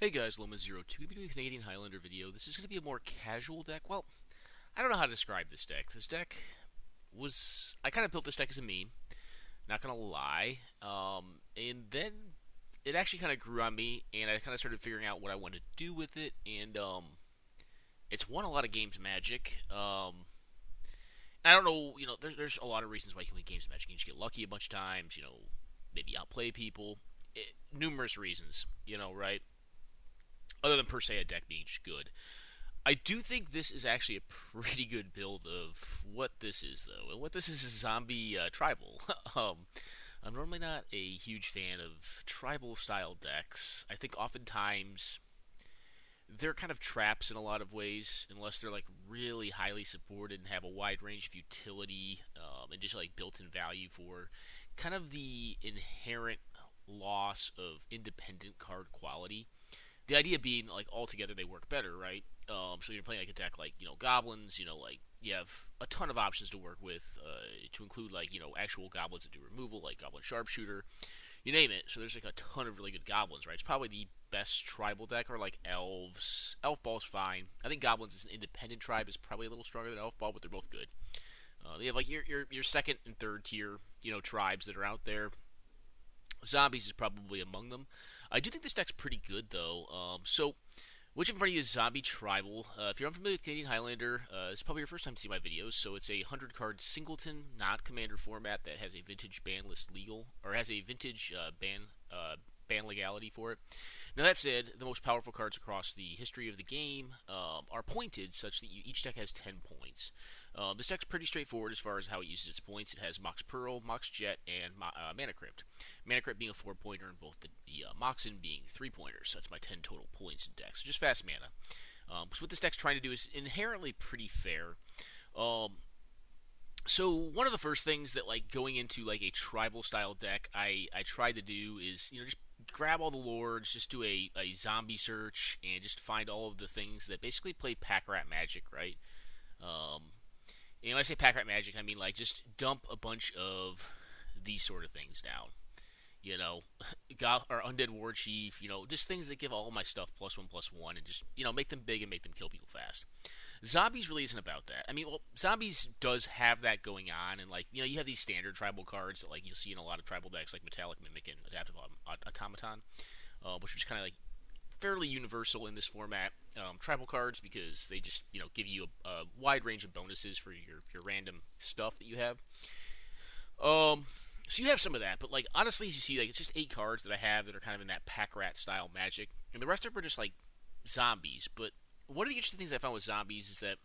Hey guys, Loma02. Going to be doing a Canadian Highlander video. This is going to be a more casual deck. Well, I don't know how to describe this deck. This deck was... I kind of built this deck as a meme, not going to lie. And then it actually kind of grew on me, and I kind of started figuring out what I wanted to do with it, and it's won a lot of games Magic. I don't know, there's a lot of reasons why you can win games Magic. You just get lucky a bunch of times, maybe outplay people. Numerous reasons, right? Other than per se a deck being just good. I do think this is actually a pretty good build of what this is, though. And what this is zombie tribal. I'm normally not a huge fan of tribal-style decks. I think oftentimes they're kind of traps in a lot of ways, unless they're like really highly supported and have a wide range of utility and just like built-in value for kind of the inherent loss of independent card quality. The idea being, like, altogether they work better, right? So you're playing, like, a deck like, goblins, like, you have a ton of options to work with, to include, like, actual goblins that do removal, like Goblin Sharpshooter, you name it. So there's, like, a ton of really good goblins, right? It's probably the best tribal deck, or, like, elves. Elf Ball's fine. I think goblins as an independent tribe is probably a little stronger than Elf Ball, but they're both good. They have, like, your second and third tier, tribes that are out there. Zombies is probably among them. I do think this deck's pretty good, though. So, what you have in front of you is Zombie Tribal. If you're unfamiliar with Canadian Highlander, it's probably your first time to see my videos. So, it's a 100-card singleton, not commander format that has a vintage ban list legal, or has a vintage ban legality for it. Now, that said, the most powerful cards across the history of the game are pointed such that each deck has 10 points. This deck's pretty straightforward as far as how it uses its points. It has Mox Pearl, Mox Jet, and Mana Crypt. Mana Crypt being a 4-pointer and both the Moxen being 3-pointers. So that's my 10 total points in deck. So just fast mana. So what this deck's trying to do is inherently pretty fair. So one of the first things that, like, going into like a tribal style deck, I tried to do is just grab all the lords, just do a zombie search, and just find all of the things that basically play Pack Rat Magic, right? And when I say Pack Rat Magic, I mean, like, just dump a bunch of these sort of things down. Or Undead War Chief, just things that give all my stuff +1/+1, and just, make them big and make them kill people fast. Zombies really isn't about that. I mean, well, Zombies does have that going on, and, like, you have these standard tribal cards that, like, you'll see in a lot of tribal decks, like Metallic Mimic and Adaptive Automaton, which are just kind of, like, fairly universal in this format. Tribal cards, because they just, give you a wide range of bonuses for your random stuff that you have. So you have some of that, but, like, honestly, as you see, like, it's just 8 cards that I have that are kind of in that Pack Rat style Magic, and the rest of them are just, like, zombies. But one of the interesting things I found with zombies is that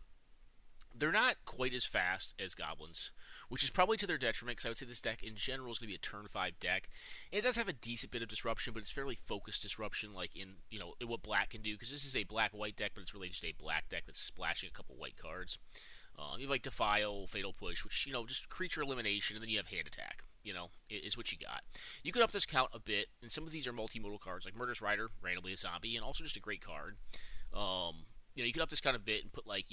they're not quite as fast as goblins, which is probably to their detriment, because I would say this deck in general is going to be a turn 5 deck. And it does have a decent bit of disruption, but it's fairly focused disruption, like in what black can do, because this is a black-white deck, but it's really just a black deck that's splashing a couple white cards. You have, like, Defile, Fatal Push, which, just creature elimination, and then you have Hand Attack, is what you got. You could up this count a bit, and some of these are multimodal cards, like Murderous Rider, randomly a zombie, and also just a great card. You could up this count a bit and put, like,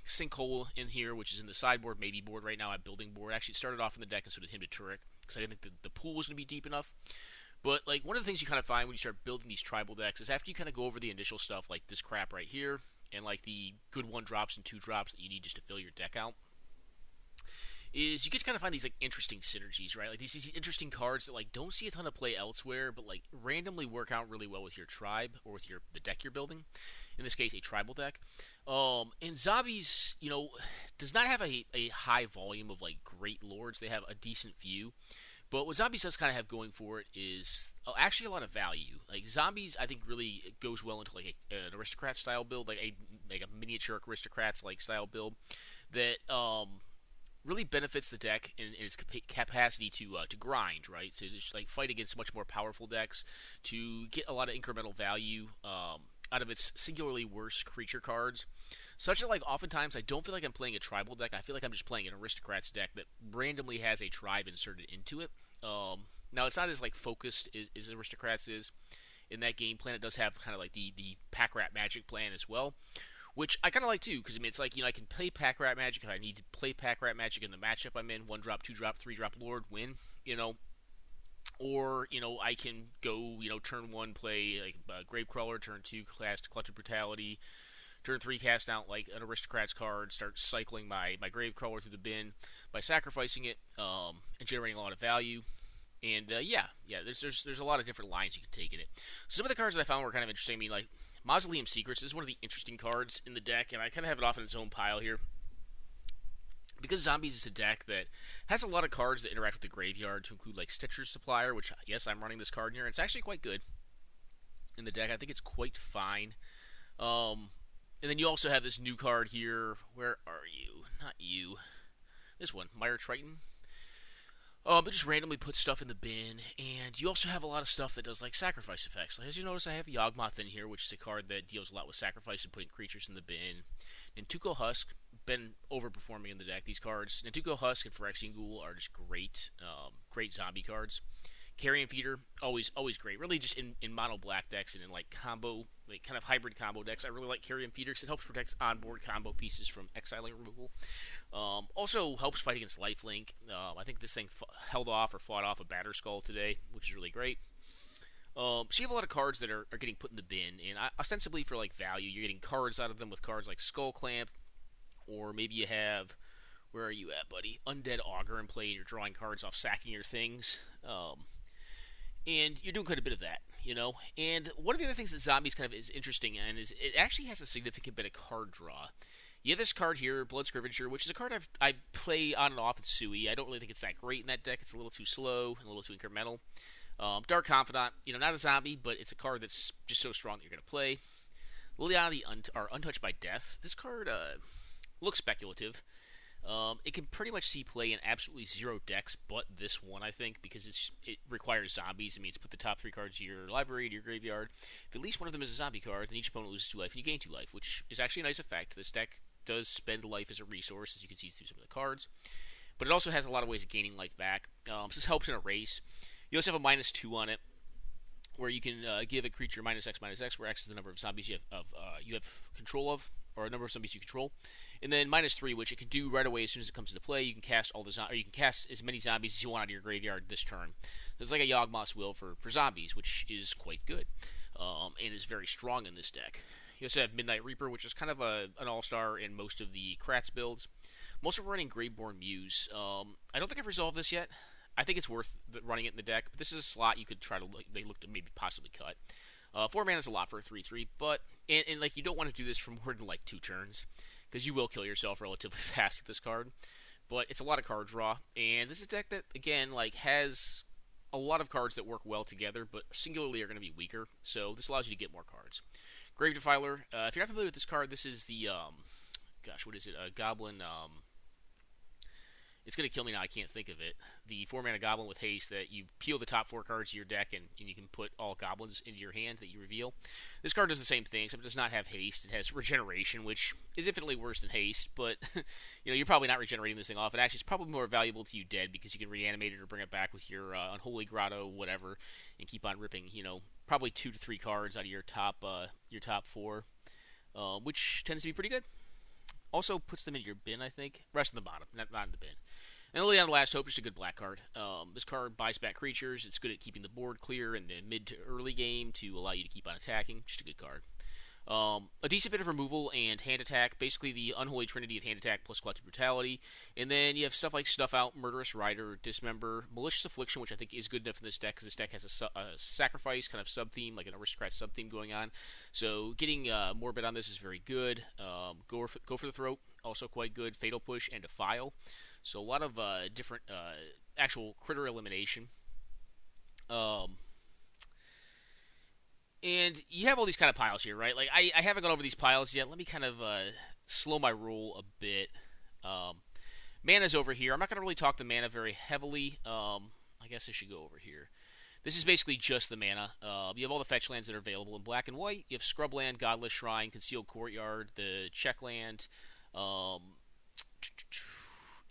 Sinkhole in here, which is in the sideboard, maybe board right now. I'm building board. Actually, it started off in the deck and so did him to Turek, because I didn't think the pool was going to be deep enough. But, like, one of the things you kind of find when you start building these tribal decks is after you kind of go over the initial stuff, like this crap right here, and, like, the good 1-drops and 2-drops that you need just to fill your deck out, is you get to kind of find these, like, interesting synergies, right? Like, these interesting cards that, like, don't see a ton of play elsewhere, but, like, randomly work out really well with your tribe or with the deck you're building. In this case, a tribal deck. And Zombies, does not have a high volume of, like, great lords. They have a decent few. But what Zombies does kind of have going for it is actually a lot of value. Like, Zombies, I think, really goes well into, like, an aristocrat-style build, like a miniature aristocrats-like style build that really benefits the deck in its capacity to grind, right? So just, like, fight against much more powerful decks to get a lot of incremental value out of its singularly worse creature cards, such that, like, oftentimes I don't feel like I'm playing a tribal deck. I feel like I'm just playing an aristocrats deck that randomly has a tribe inserted into it. Now, it's not as, like, focused as aristocrats is in that game plan. It does have kind of like the Pack Rat Magic plan as well, which I kind of like too, because, I mean, it's like, I can play Pack Rat Magic if I need to play Pack Rat Magic in the matchup I'm in. 1-drop, 2-drop, 3-drop Lord, win, Or, I can go, turn 1 play like Gravecrawler, turn 2 cast Collected Brutality, turn 3 cast out like an Aristocrat's card, start cycling my Gravecrawler through the bin by sacrificing it and generating a lot of value. And there's a lot of different lines you can take in it. Some of the cards that I found were kind of interesting. I mean, like Mausoleum Secrets is one of the interesting cards in the deck, and I kind of have it off in its own pile here. Because Zombies is a deck that has a lot of cards that interact with the graveyard, to include like Stitcher's Supplier, which, yes, I'm running this card here, and it's actually quite good in the deck. I think it's quite fine. And then you also have this new card here. Where are you? Not you. This one, Mire Triton. It just randomly puts stuff in the bin, and you also have a lot of stuff that does like sacrifice effects. Like, as you notice, I have Yawgmoth in here, which is a card that deals a lot with sacrifice and putting creatures in the bin. Nantuko Husk, been overperforming in the deck. These cards, Nantuko Husk and Phyrexian Ghoul, are just great, great zombie cards. Carrion Feeder, always great. Really, just in mono black decks and in like combo, like kind of hybrid combo decks, I really like Carrion Feeder because it helps protect onboard combo pieces from exiling removal. Also helps fight against lifelink. I think this thing held off or fought off a Batterskull today, which is really great. So you have a lot of cards that are getting put in the bin, and ostensibly for like value, you're getting cards out of them with cards like Skull Clamp, or maybe you have, where are you at, buddy? Undead Augur in play, and you're drawing cards off sacking your things. And you're doing quite a bit of that, And one of the other things that Zombies kind of is interesting in is it actually has a significant bit of card draw. You have this card here, Blood Scrivener, which is a card I play on and off at Sui. I don't really think it's that great in that deck. It's a little too slow and a little too incremental. Dark Confidant, not a zombie, but it's a card that's just so strong that you're going to play. Liliana are Untouched by Death. This card looks speculative. It can pretty much see play in absolutely zero decks but this one, I think, because it requires zombies. It means put the top 3 cards of your library to your graveyard. If at least one of them is a zombie card, then each opponent loses 2 life and you gain 2 life, which is actually a nice effect. This deck does spend life as a resource, as you can see through some of the cards. But it also has a lot of ways of gaining life back. So this helps in a race. You also have a -2 on it, where you can give a creature -X, where X is the number of zombies you have control of, or a number of zombies you control. And then -3, which it can do right away as soon as it comes into play. You can cast you can cast as many zombies as you want out of your graveyard this turn. So it's like a Yawgmoth's Will for zombies, which is quite good, and is very strong in this deck. You also have Midnight Reaper, which is kind of an all-star in most of the Kratz builds. I'm also running Graveborn Muse. I don't think I've resolved this yet. I think it's worth running it in the deck, but this is a slot you could try to look to maybe possibly cut. 4 mana is a lot for a 3/3, but and like you don't want to do this for more than like 2 turns, because you will kill yourself relatively fast with this card. But it's a lot of card draw, and this is a deck that again like has a lot of cards that work well together, but singularly are going to be weaker. So this allows you to get more cards. Grave Defiler. If you're not familiar with this card, this is the what is it? A Goblin. It's going to kill me now, I can't think of it. The 4-mana Goblin with haste that you peel the top 4 cards of your deck and you can put all goblins into your hand that you reveal. This card does the same thing, except it does not have haste. It has regeneration, which is infinitely worse than haste, but you're probably not regenerating this thing off. And actually, it's probably more valuable to you dead, because you can reanimate it or bring it back with your Unholy Grotto, whatever, and keep on ripping, probably 2 to 3 cards out of your top 4, which tends to be pretty good. Also puts them in your bin, I think. Rest in the bottom, not in the bin. And Liliana Last Hope is a good black card. This card buys back creatures. It's good at keeping the board clear in the mid to early game to allow you to keep on attacking. Just a good card. A decent bit of removal and hand attack. Basically the unholy trinity of hand attack plus collective brutality. And then you have stuff like Snuff Out, Murderous Rider, Dismember, Malicious Affliction, which I think is good enough in this deck, because this deck has a sacrifice kind of sub-theme, like an aristocrat sub-theme going on. So getting Morbid on this is very good. Go for the Throat, also quite good. Fatal Push and Defile. So a lot of different actual critter elimination. And you have all these kind of piles here, right? Like, I haven't gone over these piles yet. Let me kind of slow my roll a bit. Mana's over here. I'm not going to really talk the mana very heavily. I guess I should go over here. This is basically just the mana. You have all the fetch lands that are available in black and white. You have Scrubland, Godless Shrine, Concealed Courtyard, the check land,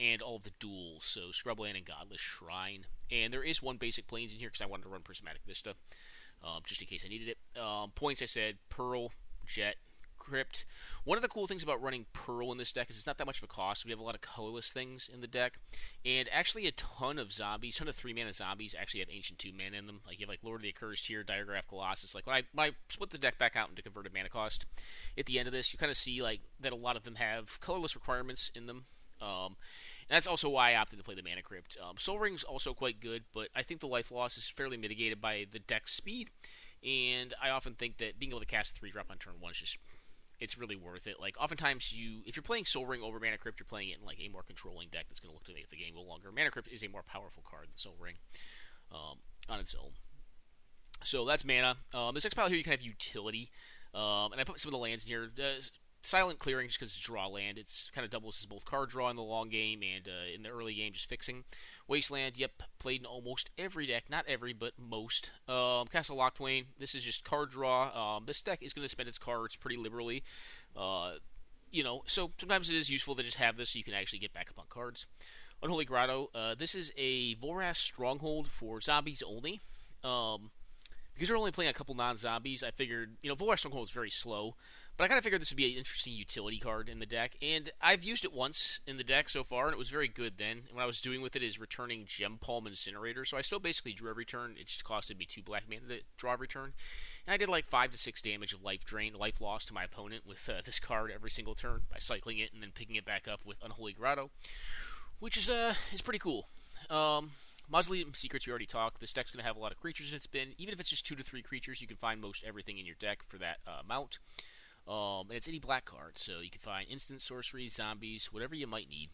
and all of the duels. So Scrubland and Godless Shrine. And there is one basic Plains in here because I wanted to run Prismatic Vista, just in case I needed it. Points, I said Pearl, Jet, Crypt. One of the cool things about running Pearl in this deck is it's not that much of a cost. We have a lot of colorless things in the deck, and actually a ton of zombies, ton of 3-mana zombies actually have Ancient Tomb mana in them. Like you have like Lord of the Accursed here, Diagraph Colossus. Like when I split the deck back out into converted mana cost, at the end of this, you kind of see like that a lot of them have colorless requirements in them. And that's also why I opted to play the Mana Crypt. Soul Ring's also quite good, but I think the life loss is fairly mitigated by the deck's speed, and I often think that being able to cast a 3-drop on turn 1 is just, it's really worth it. Like, oftentimes, if you're playing Soul Ring over Mana Crypt, you're playing it in, like, a more controlling deck that's going to look to make the game go longer. Mana Crypt is a more powerful card than Soul Ring on its own. So that's mana. This next pile here, you can have utility, and I put some of the lands in here. Silent Clearing, just because it's draw land. It's kind of doubles as both card draw in the long game and in the early game, just fixing. Wasteland, yep, played in almost every deck. Not every, but most. Castle Locthwain, this is just card draw. This deck is going to spend its cards pretty liberally. So sometimes it is useful to just have this so you can actually get back up on cards. Unholy Grotto, this is a Vorath Stronghold for zombies only. Because we're only playing a couple non-zombies, I figured, Vorath Stronghold is very slow. But I kind of figured this would be an interesting utility card in the deck, and I've used it once in the deck so far, and it was very good then. And what I was doing with it is returning Gem Palm Incinerator, so I still basically drew every turn. It just costed me 2 black mana to draw every turn. And I did like 5 to 6 damage of life drain, life loss to my opponent with this card every single turn by cycling it and then picking it back up with Unholy Grotto, which is pretty cool. Mausoleum Secrets, we already talked. This deck's going to have a lot of creatures in its bin. Even if it's just 2 to 3 creatures, you can find most everything in your deck for that amount. And it's any black card, so you can find instant sorceries, zombies, whatever you might need.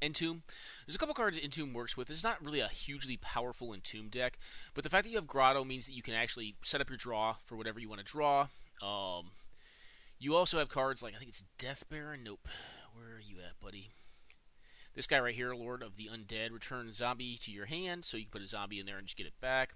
Entomb. There's a couple cards Entomb works with. This is not really a hugely powerful Entomb deck, but the fact that you have Grotto means that you can actually set up your draw for whatever you want to draw. You also have cards like, I think it's Death Baron. Nope. Where are you at, buddy? This guy right here, Lord of the Undead, returns zombie to your hand, so you can put a zombie in there and just get it back.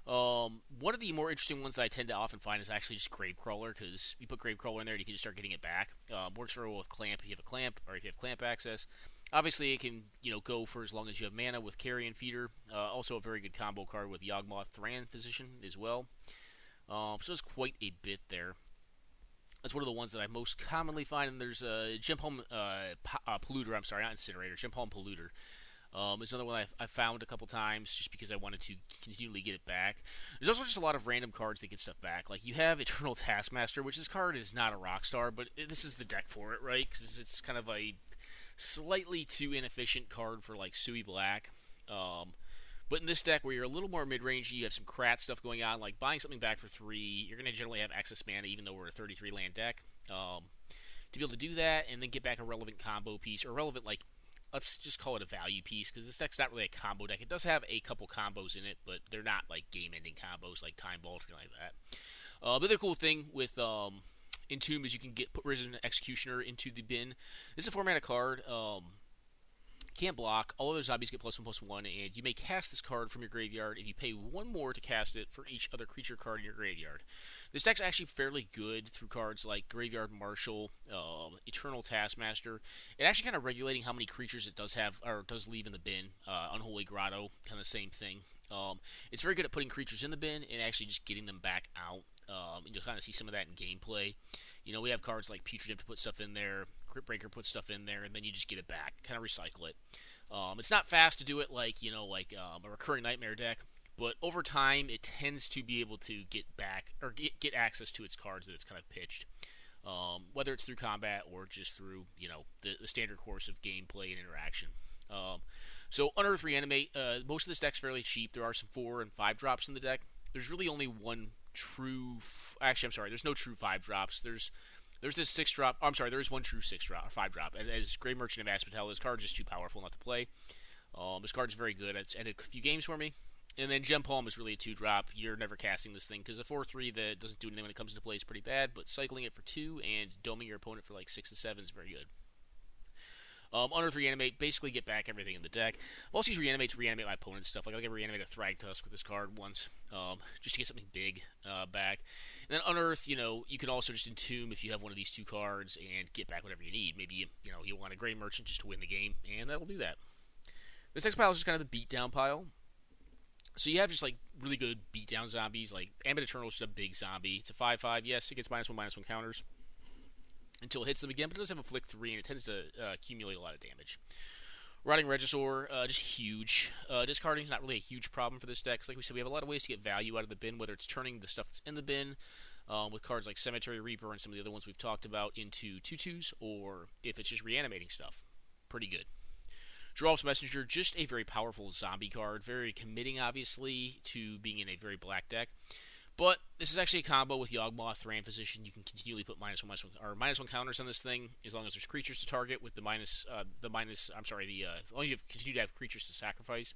One of the more interesting ones that I tend to often find is actually just Gravecrawler, because you put Gravecrawler in there and you can just start getting it back. Works very well with Clamp if you have a Clamp, or if you have Clamp access. Obviously, it can go for as long as you have mana with Carrion Feeder. Also a very good combo card with Yawgmoth Thran Physician as well. So there's quite a bit there. That's one of the ones that I most commonly find, and there's Gem Palm Polluter, I'm sorry, not Incinerator, Gem Palm Polluter. It's another one I've found a couple times just because I wanted to continually get it back. There's also just a lot of random cards that get stuff back. Like, you have Eternal Taskmaster, which this card is not a rock star, but this is the deck for it, right? Because it's kind of a slightly too inefficient card for, like, Sui Black. But in this deck, where you're a little more mid-range, you have some Krat stuff going on, like buying something back for 3, you're going to generally have excess mana, even though we're a 33-land deck. To be able to do that, and then get back a relevant combo piece, or relevant, like, let's just call it a value piece, because this deck's not really a combo deck. It does have a couple combos in it, but they're not, like, game-ending combos, like Time Vault or anything like that. The other cool thing with Entomb is you can put Risen Executioner into the bin. This is a 4-mana card. Can't block. All other zombies get +1/+1, and you may cast this card from your graveyard if you pay 1 more to cast it for each other creature card in your graveyard. This deck's actually fairly good through cards like Graveyard Marshal, Eternal Taskmaster, and actually kind of regulating how many creatures it does have or does leave in the bin. Unholy Grotto, kind of same thing. It's very good at putting creatures in the bin and actually just getting them back out. And you'll kind of see some of that in gameplay. We have cards like Putrid to put stuff in there, Crypt Breaker puts stuff in there, and then you just get it back, kind of recycle it. It's not fast to do it like a Recurring Nightmare deck, but over time it tends to be able to get back or get access to its cards that it's kind of pitched, whether it's through combat or just through the standard course of gameplay and interaction. So Unearth Reanimate, most of this deck's fairly cheap. There are some 4 and 5 drops in the deck. There's really only one true. Actually, I'm sorry. There's no true 5 drops. There's this 6 drop. Oh, I'm sorry. There is one true 6 drop or 5 drop. And as Grey Merchant of Asphodel, this card is just too powerful not to play. This card is very good. It's ended a few games for me. And then Gem Palm is really a 2 drop. You're never casting this thing because a 4/3 that doesn't do anything when it comes into play is pretty bad. But cycling it for 2 and doming your opponent for like 6 to 7 is very good. Unearth Reanimate, basically get back everything in the deck. I've also used Reanimate to reanimate my opponent's stuff. Like I can reanimate a Thragtusk with this card once, just to get something big back. And then Unearth, you can also just Entomb if you have one of these 2 cards and get back whatever you need. Maybe you want a Grey Merchant just to win the game, and that'll do that. This next pile is just kind of the beatdown pile. So you have just like really good beatdown zombies. Like Ambit Eternal is just a big zombie. It's a 5/5. Yes, it gets -1/-1 counters. until it hits them again, but it does have a flick 3, and it tends to accumulate a lot of damage. Rotting Regisaur, just huge. Discarding is not really a huge problem for this deck, because like we said, we have a lot of ways to get value out of the bin, whether it's turning the stuff that's in the bin, with cards like Cemetery Reaper and some of the other ones we've talked about, into 2/2s, or if it's just reanimating stuff. Pretty good. Giralf's Messenger, just a very powerful zombie card, very committing, obviously, to being in a very black deck. But this is actually a combo with Yawgmoth, Thran Physician. You can continually put -1 counters on this thing as long as there's creatures to target. With as long as you continue to have creatures to sacrifice,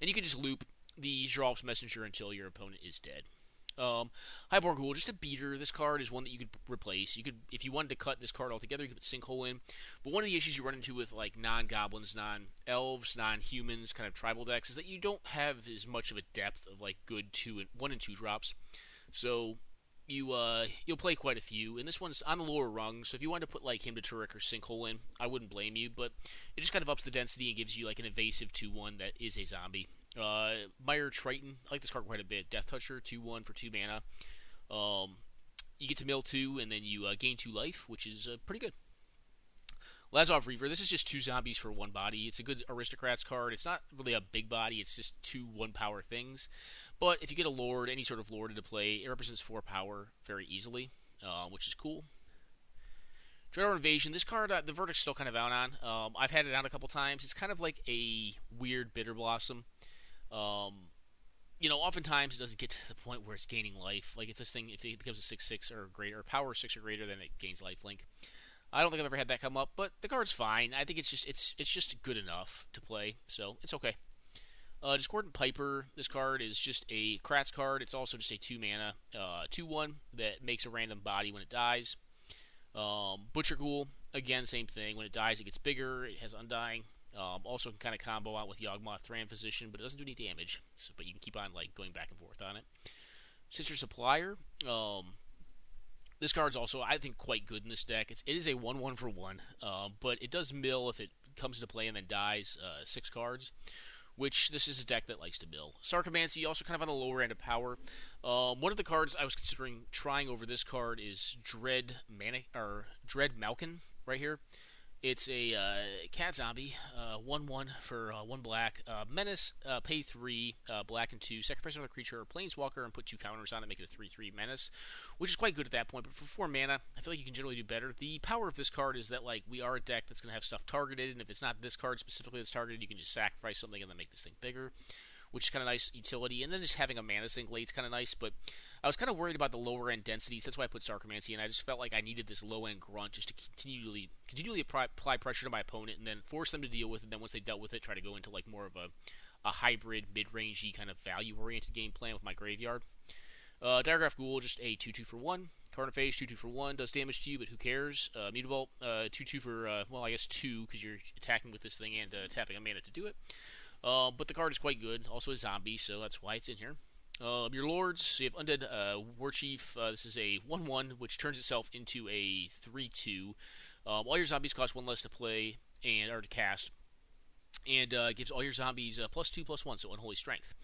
and you can just loop the Giralf's Messenger until your opponent is dead. Highborn Ghoul, just a beater. This card is one that you could replace. You could, if you wanted to cut this card altogether, you could put Sinkhole in. But one of the issues you run into with like non-goblins, non-elves, non-humans, kind of tribal decks is that you don't have as much of a depth of like good 1 and 2 drops. So you'll play quite a few, and this one's on the lower rung. So if you wanted to put like Hymn to Turek or Sinkhole in, I wouldn't blame you. But it just kind of ups the density and gives you like an evasive 2/1 that is a zombie. Mire Triton, I like this card quite a bit. Death Toucher, 2/1 for 2 mana. You get to mill 2, and then you gain 2 life, which is pretty good. Lazov Reaver, this is just 2 zombies for 1 body. It's a good Aristocrats card. It's not really a big body, it's just 2 1-power things. But if you get a Lord, any sort of Lord into play, it represents 4 power very easily, which is cool. Dreadhorde Invasion, this card, the verdict's still kind of out on. I've had it out a couple times. It's kind of like a weird Bitter Blossom. Oftentimes it doesn't get to the point where it's gaining life. Like if it becomes a 6/6 or greater, power 6 or greater, then it gains lifelink. I don't think I've ever had that come up, but the card's fine. I think it's just good enough to play, so it's okay. Discordant Piper, this card is just a Kratz card. It's also just a 2 mana, 2/1 that makes a random body when it dies. Butcher Ghoul, again, same thing. When it dies, it gets bigger. It has Undying. Also can kind of combo out with Yawgmoth, Thran Physician, but it doesn't do any damage. But you can keep on like going back and forth on it. Sister Supplier. This card's also, I think, quite good in this deck. It is a 1/1 for 1, but it does mill if it comes into play and then dies 6 cards, which this is a deck that likes to mill. Sarcomancy, also kind of on the lower end of power. One of the cards I was considering trying over this card is Dread Malkin right here. It's a cat zombie, 1/1 for 1 black. Menace, pay 3, black and 2. Sacrifice another creature or planeswalker and put 2 counters on it, make it a 3/3 menace, which is quite good at that point. But for 4 mana, I feel like you can generally do better. The power of this card is that like we are a deck that's going to have stuff targeted, and if it's not this card specifically that's targeted, you can just sacrifice something and then make this thing bigger, which is kind of nice utility. And then just having a mana sink late is kind of nice, but I was kind of worried about the lower end densities. That's why I put Sarcomancy, and I just felt like I needed this low end grunt just to continually apply pressure to my opponent, and then force them to deal with it. And then once they dealt with it, try to go into like more of a hybrid mid-rangey kind of value oriented game plan with my graveyard. Diregraph Ghoul, just a 2/2 for 1. Carnophage, 2/2 for 1, does damage to you, but who cares? Mutavault, 2/2 for, I guess 2, because you're attacking with this thing and tapping a mana to do it. But the card is quite good. Also a zombie, so that's why it's in here. Your Lords, so you have Undead Warchief. This is a 1/1, which turns itself into a 3/2. All your zombies cost 1 less to play or to cast, and gives all your zombies +2/+1, so Unholy Strength.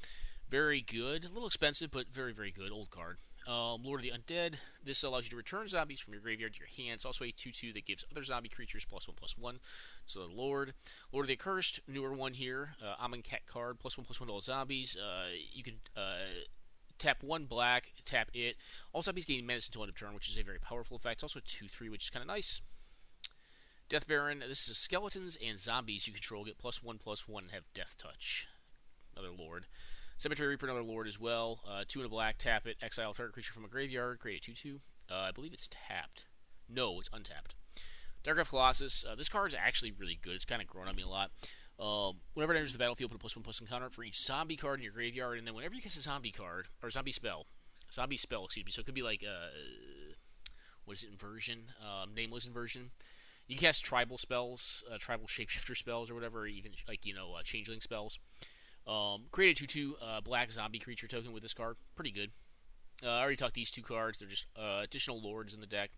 Very good. A little expensive, but very, very good. Old card. Lord of the Undead. This allows you to return zombies from your graveyard to your hand. It's also a 2/2 that gives other zombie creatures +1/+1. So the Lord of the Accursed, newer one here. Amonkhet card, +1/+1 to all zombies. You can tap 1 black, tap it. All zombies gain menace until end of turn, which is a very powerful effect. Also a 2/3, which is kind of nice. Death Baron. This is skeletons and zombies you control get +1/+1 and have Death Touch. Another Lord. Cemetery Reaper, another Lord as well. 2 and a black, tap it, exile target creature from a graveyard, create a 2/2. I believe it's tapped. No, it's untapped. Diregraph Colossus. This card is actually really good. It's kind of grown on me a lot. Whenever it enters the battlefield, put a +1/+1 counter for each zombie card in your graveyard, and then whenever you cast a zombie card, or zombie spell, so it could be like, inversion? Nameless inversion. You can cast tribal spells, tribal shapeshifter spells, or whatever, or even, changeling spells. Create a 2/2 black zombie creature token with this card. Pretty good. I already talked these 2 cards. They're just additional Lords in the deck.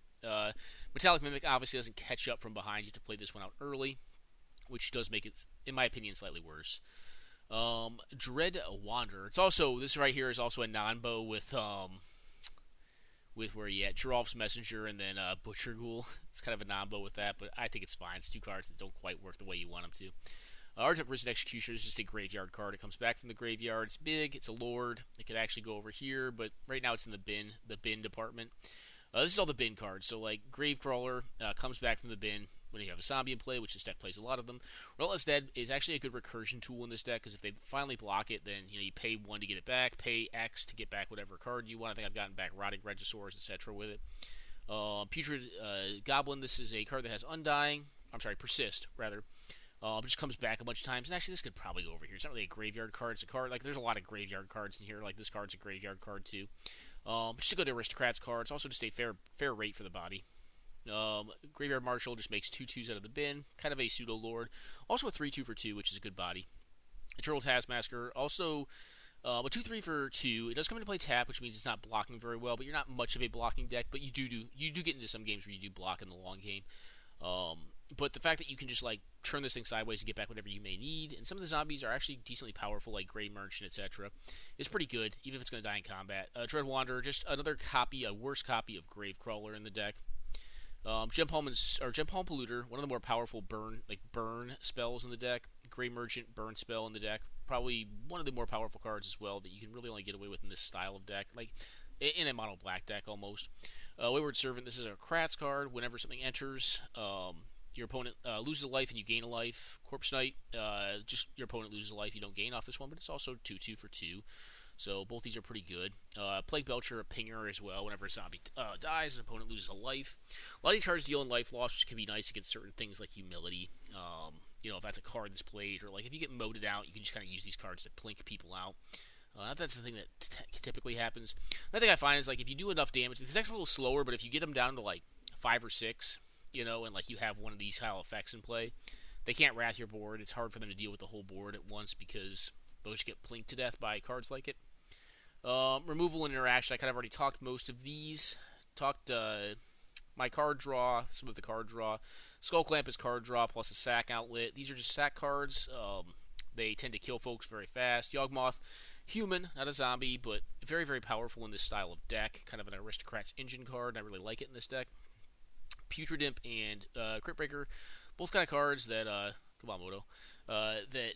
Metallic Mimic obviously doesn't catch up from behind. You have to play this one out early, which does make it, in my opinion, slightly worse. Dread Wanderer. This right here is also a non-bow with with where you had Giralf's Messenger and then Butcher Ghoul. It's kind of a nombo with that, but I think it's fine. It's two cards that don't quite work the way you want them to. Archetype Risen Executioner is just a graveyard card. It comes back from the graveyard. It's big. It's a lord. It could actually go over here, but right now it's in the bin department. This is all the bin cards. So, like, Gravecrawler comes back from the bin when you have a zombie in play, which this deck plays a lot of them. Relentless Dead is actually a good recursion tool in this deck, because if they finally block it, then you pay 1 to get it back, pay X to get back whatever card you want. I think I've gotten back Rotting Regisaurs, etc. with it. Putrid Goblin, this is a card that has Persist, rather. It just comes back a bunch of times, and actually this could probably go over here. It's not really a graveyard card, it's a card, like, there's a lot of graveyard cards in here, like this card's a graveyard card too. Just a good Aristocrats card. It's also just a fair rate for the body. Graveyard Marshal just makes 2/2s out of the bin, kind of a pseudo lord. Also a 3/2 for 2, which is a good body. Eternal Taskmaster, also a 2/3 for 2. It does come into play tap, which means it's not blocking very well, but you're not much of a blocking deck, but you do get into some games where you do block in the long game. But the fact that you can just, like, turn this thing sideways and get back whatever you may need, and some of the zombies are actually decently powerful, like Grey Merchant, etc., is pretty good, even if it's going to die in combat. Dread Wanderer, just another copy, a worse copy of Gravecrawler in the deck. Gem Palm Polluter, one of the more powerful burn spells in the deck. Grey Merchant, burn spell in the deck. Probably one of the more powerful cards as well that you can really only get away with in this style of deck, like in a mono black deck almost. Wayward Servant, this is a Kratz card. Whenever something enters, your opponent loses a life and you gain a life. Corpse Knight, just your opponent loses a life, you don't gain off this one, but it's also 2/2 for 2. So both these are pretty good. Plague Belcher, a pinger as well. Whenever a zombie dies, an opponent loses a life. A lot of these cards deal in life loss, which can be nice against certain things like Humility. If that's a card that's played, or like if you get moded out, you can just kind of use these cards to plink people out. That's the thing that typically happens. Another thing I find is, like, if you do enough damage, this deck's a little slower, but if you get them down to like 5 or 6, and like you have one of these style effects in play, they can't wrath your board. It's hard for them to deal with the whole board at once because those get plinked to death by cards like it. Removal and interaction, I kind of already talked most of these. My card draw, some of the card draw. Skull Clamp is card draw plus a sack outlet. These are just sack cards. They tend to kill folks very fast. Yawgmoth, human, not a zombie, but very, very powerful in this style of deck. Kind of an Aristocrats engine card, and I really like it in this deck. Putrid Imp and Crypt Breaker, both kind of cards that, come on, Moto, that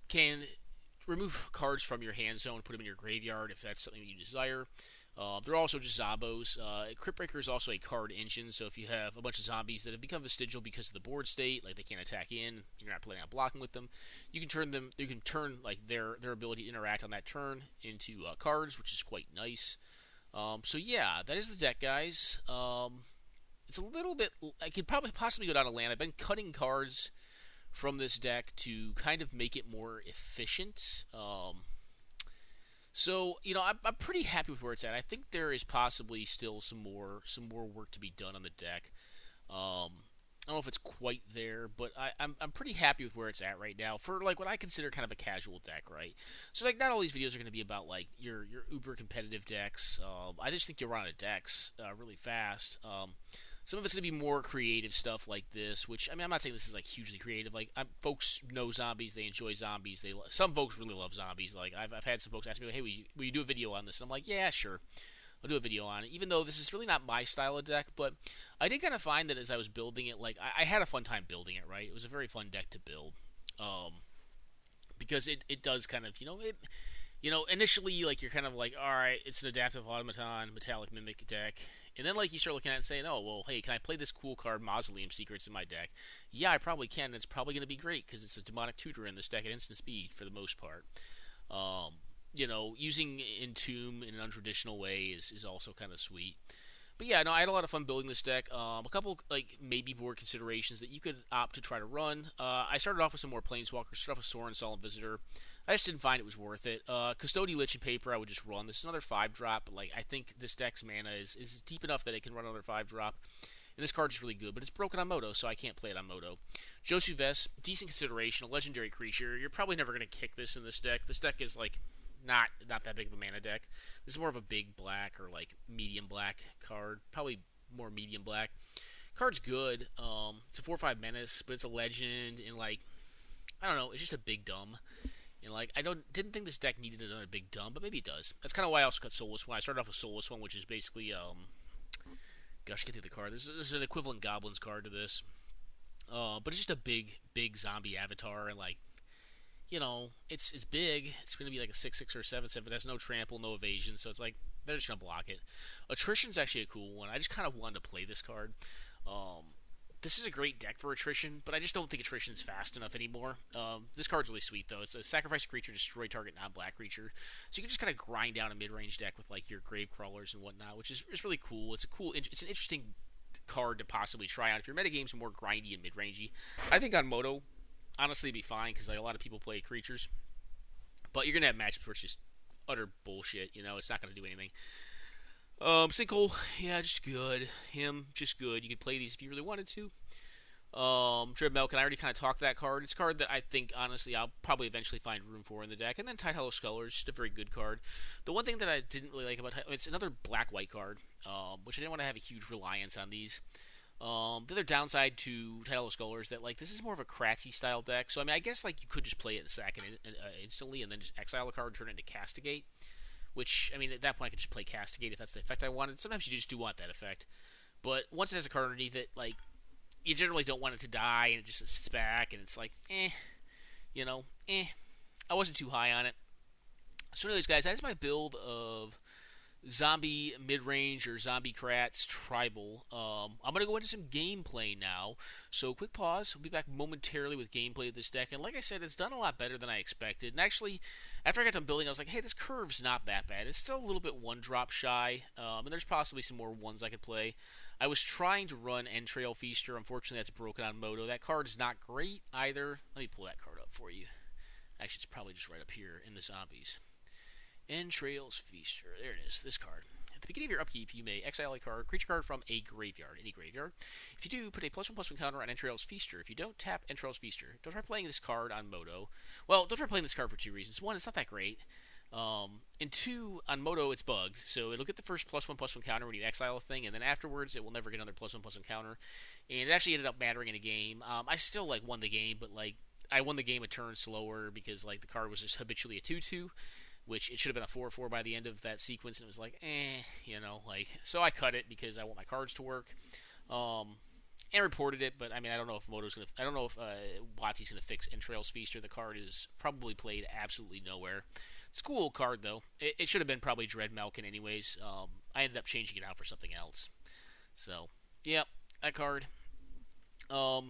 can remove cards from your hand zone, put them in your graveyard if that's something that you desire. They're also just zombos. Crypt Breaker is also a card engine, so if you have a bunch of zombies that have become vestigial because of the board state, like they can't attack in, you're not planning on blocking with them, you can turn like their ability to interact on that turn into cards, which is quite nice. So yeah, that is the deck, guys. It's a little bit, I could probably possibly go down a land. I've been cutting cards from this deck to kind of make it more efficient. So, I'm pretty happy with where it's at. I think there is possibly still some more work to be done on the deck. I don't know if it's quite there, but I'm pretty happy with where it's at right now for, like, what I consider kind of a casual deck, right? So, like, not all these videos are going to be about, like, your uber competitive decks. I just think you'll run out of decks really fast. Some of it's going to be more creative stuff like this, which, I mean, I'm not saying this is, like, hugely creative. Like, folks know zombies. They enjoy zombies. Some folks really love zombies. Like, I've had some folks ask me, hey, will you do a video on this? And I'm like, yeah, sure. I'll do a video on it, even though this is really not my style of deck. But I did kind of find that as I was building it, like, I had a fun time building it, right? It was a very fun deck to build. Because it does kind of, initially, like, you're kind of like, all right, it's an adaptive automaton, metallic mimic deck. And then, like, you start looking at it and saying, oh, well, hey, can I play this cool card, Mausoleum Secrets, in my deck? Yeah, I probably can, and it's probably going to be great, because it's a demonic tutor in this deck at instant speed, for the most part. Using Entomb in an untraditional way is also kind of sweet. But yeah, no, I had a lot of fun building this deck. A couple, like, maybe board considerations that you could opt to try to run. I started off with some more Planeswalkers, started off with Sorin, Solemn Visitor. I just didn't find it was worth it. Custodian, Lich, and Paper I would just run. This is another 5-drop, but, like, I think this deck's mana is deep enough that it can run another 5-drop. And this card is really good, but it's broken on Moto, so I can't play it on Moto. Josu Vess, decent consideration, a legendary creature. You're probably never going to kick this in this deck. This deck is, like, not that big of a mana deck. This is more of a big black or, like, medium black card. Probably more medium black. Card's good. It's a 4/5 menace, but it's a legend, and, like, I don't know, it's just a big dumb. And like, didn't think this deck needed another big dump, but maybe it does. That's kind of why I also cut Soulless One. I started off with Soulless One, which is basically gosh, get through the card. There's an equivalent Goblins card to this, but it's just a big zombie avatar, and like, you know, it's big. It's going to be like a 6/6 or 7/7, but there's no trample, no evasion, so it's like they're just going to block it. Attrition's actually a cool one. I just kind of wanted to play this card. This is a great deck for Attrition, but I just don't think Attrition's fast enough anymore. This card's really sweet, though. It's a sacrifice a creature, destroy target non-black creature. So you can just kind of grind down a mid-range deck with like your grave crawlers and whatnot, which is really cool. It's an interesting card to possibly try out if your metagames are more grindy and mid-rangey. I think on Moto, honestly, it'd be fine because like a lot of people play creatures, but you're gonna have matchups where it's just utter bullshit. You know, it's not gonna do anything. Sinkhole, yeah, just good. Him, just good. You could play these if you really wanted to. Dread Melkin, I already kind of talked that card. It's a card that I think, honestly, I'll probably eventually find room for in the deck. And then Tide Hollow Scullers, just a very good card. The one thing that I didn't really like about it's another black-white card, which I didn't want to have a huge reliance on these. The other downside to Tide Hollow Scullers that, like, this is more of a Kratzy style deck. So, I mean, I guess, like, you could just play it in a second instantly and then just exile a card and turn it into Castigate. Which, I mean, at that point I could just play Castigate if that's the effect I wanted. Sometimes you just do want that effect. But once it has a card underneath it, like, you generally don't want it to die, and it just sits back, and it's like, you know, I wasn't too high on it. So anyways, guys, that is my build of Zombie Midrange or Zombie Kratz Tribal. I'm going to go into some gameplay now. So quick pause. We'll be back momentarily with gameplay of this deck. And like I said, it's done a lot better than I expected. And actually, after I got done building, I was like, hey, this curve's not that bad. It's still a little bit one-drop shy. And there's possibly some more ones I could play. I was trying to run Entrail Feaster. Unfortunately, that's broken on Moto. That card is not great either. Let me pull that card up for you. Actually, it's probably just right up here in the zombies. Entrails Feaster. There it is, this card. At the beginning of your upkeep, you may exile a card, creature card from a graveyard, any graveyard. If you do, put a +1/+1 counter on Entrails Feaster. If you don't, tap Entrails Feaster. Don't try playing this card on Moto. Well, don't try playing this card for two reasons. One, it's not that great. And two, on Moto, it's bugged. So it'll get the first +1/+1 counter when you exile a thing, and then afterwards, it will never get another +1/+1 counter. And it actually ended up mattering in a game. I still, like, won the game, but, like, I won the game a turn slower because, like, the card was just habitually a 2/2. Which it should have been a 4/4 by the end of that sequence, and it was like, you know, like, so I cut it because I want my cards to work, and reported it, but I mean, I don't know if WotC's gonna fix Entrails Feaster. The card is probably played absolutely nowhere. It's a cool card though. It should have been probably Dread Melkin anyways. I ended up changing it out for something else. So, yeah, that card. But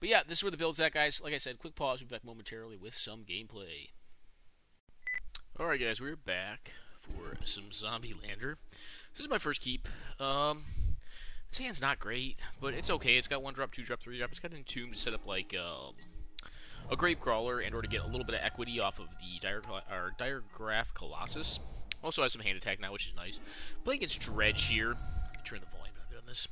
yeah, this is where the build's at, guys. Like I said, quick pause. We'll be back momentarily with some gameplay. Alright guys, we're back for some Zombie-Lander. This is my first keep. This hand's not great, but it's okay. It's got 1-drop, 2-drop, 3-drop. It's got an Entomb to set up like a Grave Crawler and or to get a little bit of equity off of the Diregraph Colossus. Also has some hand attack now, which is nice. Playing against Dredge here. Turn the volume down on this.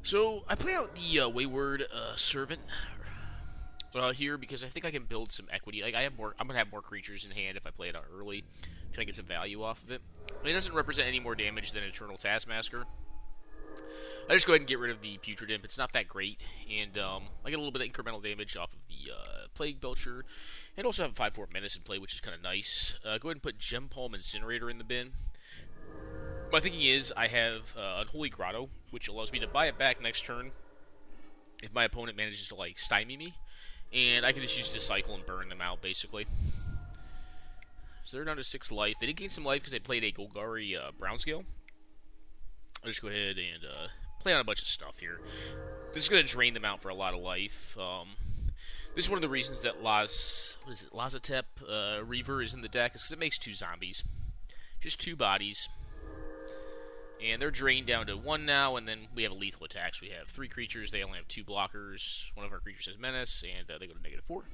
So, I play out the Wayward Servant here because I think I can build some equity. Like I'm gonna have more creatures in hand if I play it out early, trying to get some value off of it. It doesn't represent any more damage than Eternal Taskmaster. I just go ahead and get rid of the Putrid Imp. It's not that great, and I get a little bit of incremental damage off of the Plague Belcher, and also have a 5/4 Menace in play, which is kind of nice. Go ahead and put Gem Palm Incinerator in the bin. My thinking is I have Unholy Grotto, which allows me to buy it back next turn if my opponent manages to like stymie me. And I can just use Disciple and burn them out, basically. So they're down to 6 life. They did gain some life because they played a Golgari Brownscale. I'll just go ahead and play on a bunch of stuff here. This is going to drain them out for a lot of life. This is one of the reasons that Lazatep Reaver is in the deck, is because it makes 2 zombies. Just 2 bodies. And they're drained down to 1 now, and then we have a lethal attacks. We have 3 creatures. They only have 2 blockers. One of our creatures has Menace, and they go to -4.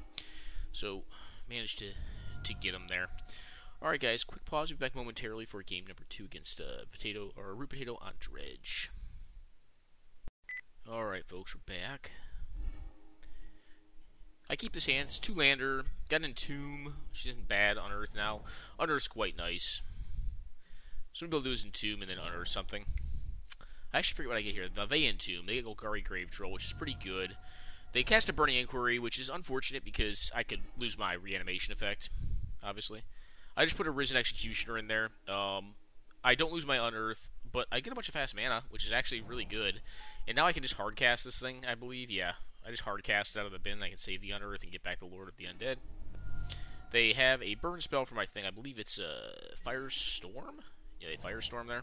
So, managed to get them there. Alright, guys, quick pause. We'll be back momentarily for game number 2 against Root Potato on Dredge. Alright, folks, we're back. I keep this hand. It's 2-lander. Got an Entomb, which isn't bad on Earth now. On Earth's quite nice. So I'm going to do is Entomb and then unearth something. I actually forget what I get here. They Entomb. They get Golgari Grave Troll, which is pretty good. They cast a Burning Inquiry, which is unfortunate because I could lose my reanimation effect, obviously. I just put a Risen Executioner in there. I don't lose my Unearth, but I get a bunch of fast mana, which is actually really good. And now I can just hardcast this thing, I believe. Yeah, I just hardcast it out of the bin. I can save the Unearth and get back the Lord of the Undead. They have a burn spell for my thing. I believe it's a Firestorm. Yeah, they Firestorm there.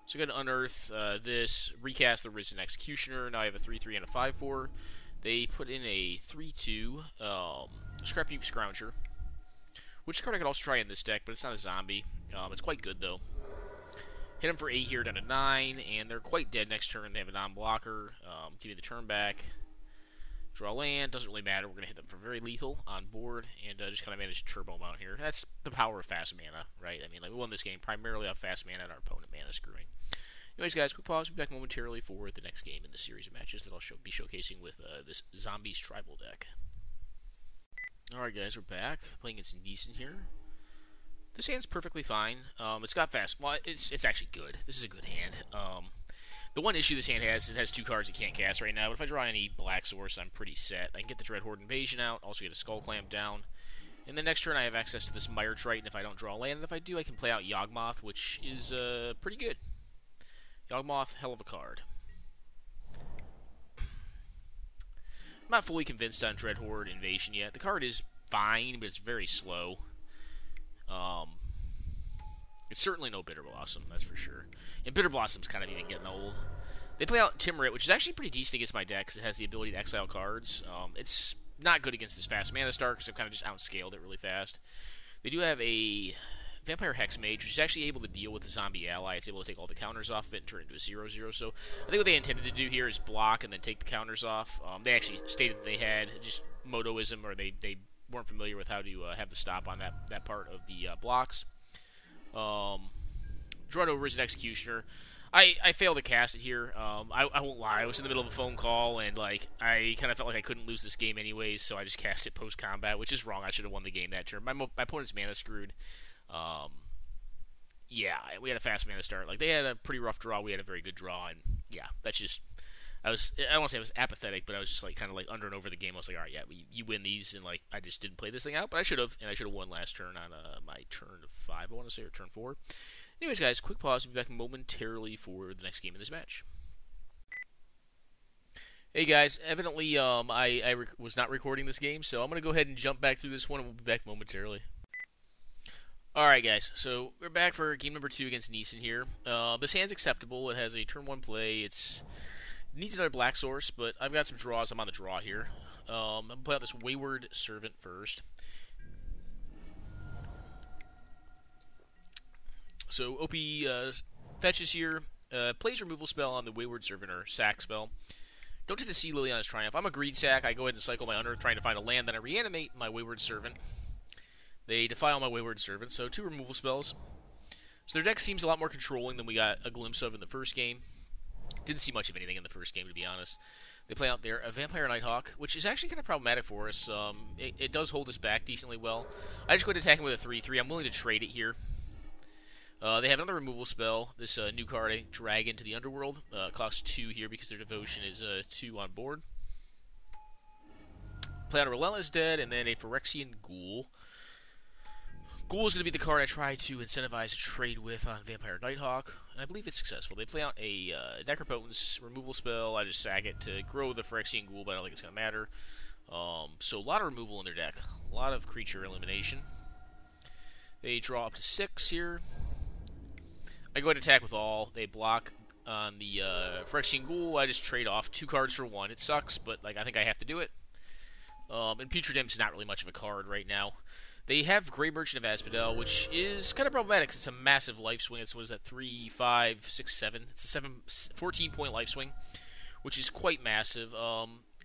So I got to unearth this, recast the Risen Executioner. Now I have a 3/3 and a 5/4. They put in a 3/2 Scrap Heap Scrounger, which card I could also try in this deck, but it's not a zombie. It's quite good though. Hit them for 8 here, down to 9, and they're quite dead next turn. They have a non-blocker. Give me the turn back. Draw land, doesn't really matter. We're going to hit them for very lethal on board, and just kind of manage to turbo them out here. That's the power of fast mana, right? I mean, like, we won this game primarily off fast mana and our opponent mana screwing. Anyways, guys, quick pause. We'll be back momentarily for the next game in the series of matches that I'll be showcasing with this Zombies Tribal deck. Alright, guys, we're back. Playing against Neeson here. This hand's perfectly fine. It's got fast... Well, it's actually good. This is a good hand. The one issue this hand has is it has 2 cards it can't cast right now, but if I draw any black source, I'm pretty set. I can get the Dreadhorde Invasion out, also get a Skull Clamp down. And then next turn I have access to this Mire Triton if I don't draw land, and if I do, I can play out Yawgmoth, which is pretty good. Yawgmoth, hell of a card. I'm not fully convinced on Dreadhorde Invasion yet. The card is fine, but it's very slow. It's certainly no Bitter Blossom, that's for sure. And Bitter Blossom's kind of even getting old. They play out Timrit, which is actually pretty decent against my deck because it has the ability to exile cards. It's not good against this fast Mana Star because I've kind of just outscaled it really fast. They do have a Vampire Hexmage, which is actually able to deal with the zombie ally. It's able to take all the counters off of it and turn it into a 0/0. So I think what they intended to do here is block and then take the counters off. They actually stated that they had just Motoism, or they weren't familiar with how to have the stop on that part of the blocks. Draw to Risen Executioner. I failed to cast it here. I won't lie. I was in the middle of a phone call, and like I kind of felt like I couldn't lose this game anyways, so I just cast it post-combat, which is wrong. I should have won the game that turn. My opponent's mana screwed. Yeah, we had a fast mana start. Like, they had a pretty rough draw. We had a very good draw, and yeah, that's just... I don't want to say I was apathetic, but I was just like kind of like under and over the game. I was like, all right, yeah, you win these, and like I just didn't play this thing out, but I should have, and I should have won last turn on my turn 5, I want to say, or turn 4. Anyways, guys, quick pause. We'll be back momentarily for the next game in this match. Hey guys, evidently I was not recording this game, so I'm going to go ahead and jump back through this one, and we'll be back momentarily. Alright guys, so we're back for game number 2 against Neeson here. This hand's acceptable. It has a turn 1 play. It needs another black source, but I've got some draws. I'm on the draw here. I'm going to play out this Wayward Servant first. So OP fetches here, plays removal spell on the Wayward Servant, or sack spell. Don't take the Sea Lily on his Triumph. I'm a greed sack. I go ahead and cycle my Unearth trying to find a land, then I reanimate my Wayward Servant. They Defile my Wayward Servant, so 2 removal spells. So their deck seems a lot more controlling than we got a glimpse of in the first game. Didn't see much of anything in the first game, to be honest. They play out there a Vampire Nighthawk, which is actually kind of problematic for us. It does hold us back decently well. I just go ahead and attack him with a 3/3. I'm willing to trade it here. They have another removal spell, this new card, Dragon to the Underworld. Costs 2 here because their devotion is 2 on board. Play out a Relentless Dead, and then a Phyrexian Ghoul. Ghoul is going to be the card I try to incentivize a trade with on Vampire Nighthawk, and I believe it's successful. They play out a Necropotence removal spell. I just sack it to grow the Phyrexian Ghoul, but I don't think it's going to matter. So a lot of removal in their deck. A lot of creature elimination. They draw up to 6 here. I go ahead and attack with all. They block on the Phyrexian Ghoul. I just trade off 2 cards for 1. It sucks, but like I think I have to do it. And Putrid Imp's not really much of a card right now. They have Grey Merchant of Asphodel, which is kind of problematic because it's a massive life swing. It's, what is that, 3, 5, 6, 7? It's a 14-point life swing, which is quite massive.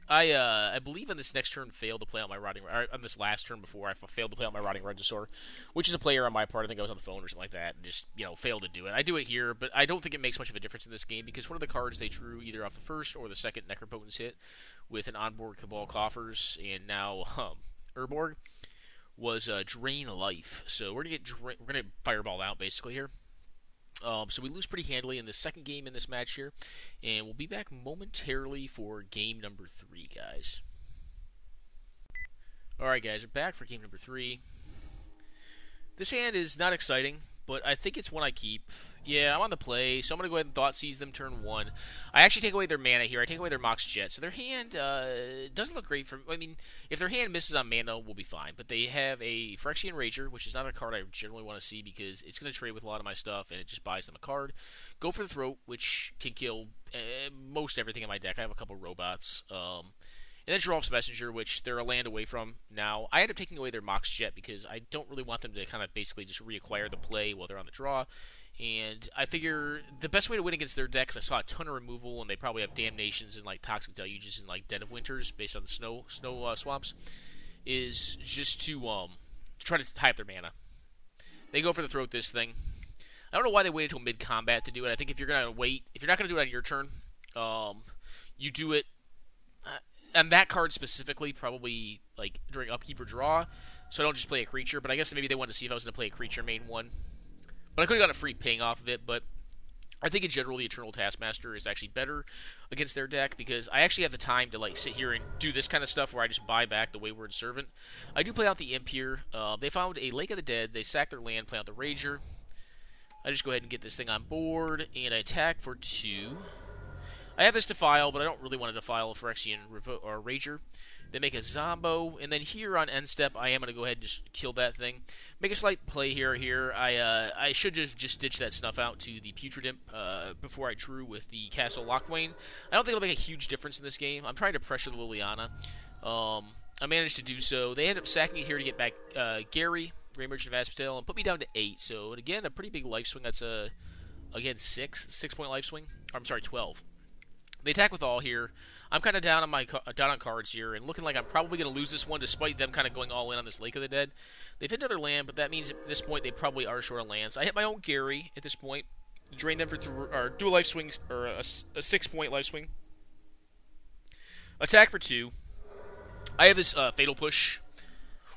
I believe on this next turn failed to play out my Rotting... on this last turn before, I failed to play out my Rotting Regisaur, which is a player on my part. I think I was on the phone or something like that, and just, failed to do it. I do it here, but I don't think it makes much of a difference in this game, because one of the cards they drew either off the first or the second Necropotence hit with an onboard Cabal Coffers, and now Urborg, was Drain Life. So we're gonna Fireball out basically here. So we lose pretty handily in the second game in this match here, and we'll be back momentarily for game number 3, guys. Alright, guys, we're back for game number 3. This hand is not exciting, but I think it's one I keep. Yeah, I'm on the play, so I'm going to go ahead and Thought Seize them turn 1. I actually take away their mana here. I take away their Mox Jet. So their hand doesn't look great for... I mean, if their hand misses on mana, we'll be fine. But they have a Phyrexian Rager, which is not a card I generally want to see because it's going to trade with a lot of my stuff, and it just buys them a card. Go for the Throat, which can kill most everything in my deck. I have a couple robots. And then Giraffe Messenger, which they're a land away from now. I end up taking away their Mox Jet because I don't really want them to kind of basically just reacquire the play while they're on the draw. And I figure the best way to win against their decks, I saw a ton of removal, and they probably have Damnations and like Toxic Deluges and like Dead of Winters based on the snow swamps, is just to try to tie up their mana. They go for the Throat this thing. I don't know why they waited until mid-combat to do it. I think if you're going to wait, if you're not going to do it on your turn, you do it on that card specifically, probably like during upkeep or draw, so I don't just play a creature. But I guess maybe they wanted to see if I was going to play a creature main one. But I could have gotten a free ping off of it, but I think in general the Eternal Taskmaster is actually better against their deck because I actually have the time to like sit here and do this kind of stuff where I just buy back the Wayward Servant. I do play out the Imp here. They found a Lake of the Dead. They sack their land, play out the Rager. I just go ahead and get this thing on board, and I attack for 2. I have this Defile, but I don't really want to Defile a Phyrexian or Rager. They make a Zombo, and then here on end step, I am going to go ahead and just kill that thing. Make a slight play here. I should just ditch that Snuff out to the Putrid Imp before I drew with the Castle Locthwain. I don't think it'll make a huge difference in this game. I'm trying to pressure the Liliana. I managed to do so. They end up sacking it here to get back Gary, Grey Merchant of Asphodel, and put me down to 8. So, again, a pretty big life swing. That's, again, 6-point life swing. I'm sorry, 12. They attack with all here. I'm kind of down on cards here, and looking like I'm probably going to lose this one, despite them kind of going all in on this Lake of the Dead. They've hit another land, but that means at this point they probably are short on lands. I hit my own Gary at this point, drain them for or do a life swing or a 6-point life swing. Attack for 2. I have this Fatal Push.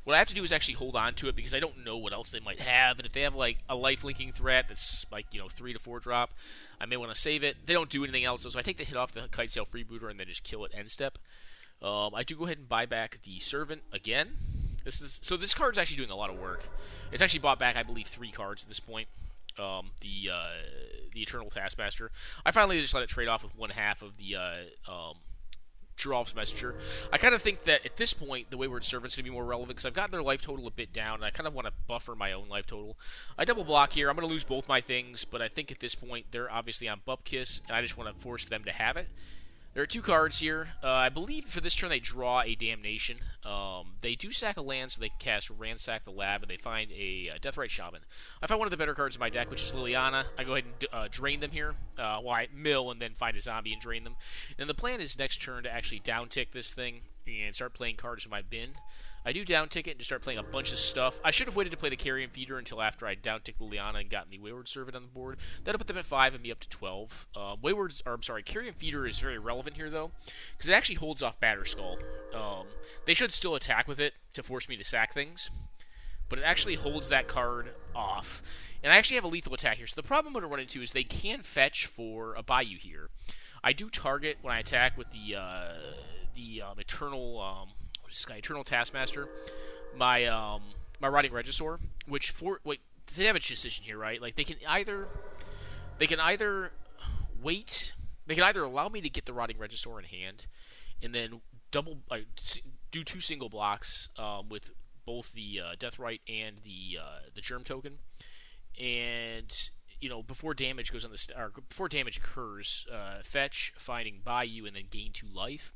What I have to do is actually hold on to it because I don't know what else they might have, and if they have like a life-linking threat that's like 3 to 4 drop, I may want to save it. They don't do anything else, so I take the hit off the Kitesail Freebooter and then just kill it end step. I do go ahead and buy back the Servant again. So this card's actually doing a lot of work. It's actually bought back, I believe, 3 cards at this point. The Eternal Taskmaster. I finally just let it trade off with 1/2 of the Giraffe's Messenger. I kind of think that at this point, the Wayward Servant's going to be more relevant because I've gotten their life total a bit down, and I kind of want to buffer my own life total. I double block here. I'm going to lose both my things, but I think at this point, they're obviously on Bupkiss, and I just want to force them to have it. There are 2 cards here. I believe for this turn they draw a Damnation. They do sack a land, so they can cast Ransack the Lab, and they find a Deathrite Shaman. I find one of the better cards in my deck, which is Liliana. I go ahead and drain them here. Well, I mill and then find a zombie and drain them. And the plan is next turn to actually downtick this thing and start playing cards in my bin. I do downtick it and just start playing a bunch of stuff. I should have waited to play the Carrion Feeder until after I downticked Liliana and gotten the Wayward Servant on the board. That'll put them at 5 and me up to 12. Carrion Feeder is very relevant here, though, because it actually holds off Batterskull. They should still attack with it to force me to sack things, but it actually holds that card off. And I actually have a lethal attack here. So the problem I'm going to run into is they can fetch for a Bayou here. I do target when I attack with the Eternal... Eternal Taskmaster, my Rotting Regisaur, which it's a damage decision here, right? Like they can either wait, they can either allow me to get the Rotting Regisaur in hand, and then do 2 single blocks with both the Deathrite and the Germ Token, and before damage goes on before damage occurs, fetch, finding Bayou, and then gain 2 life.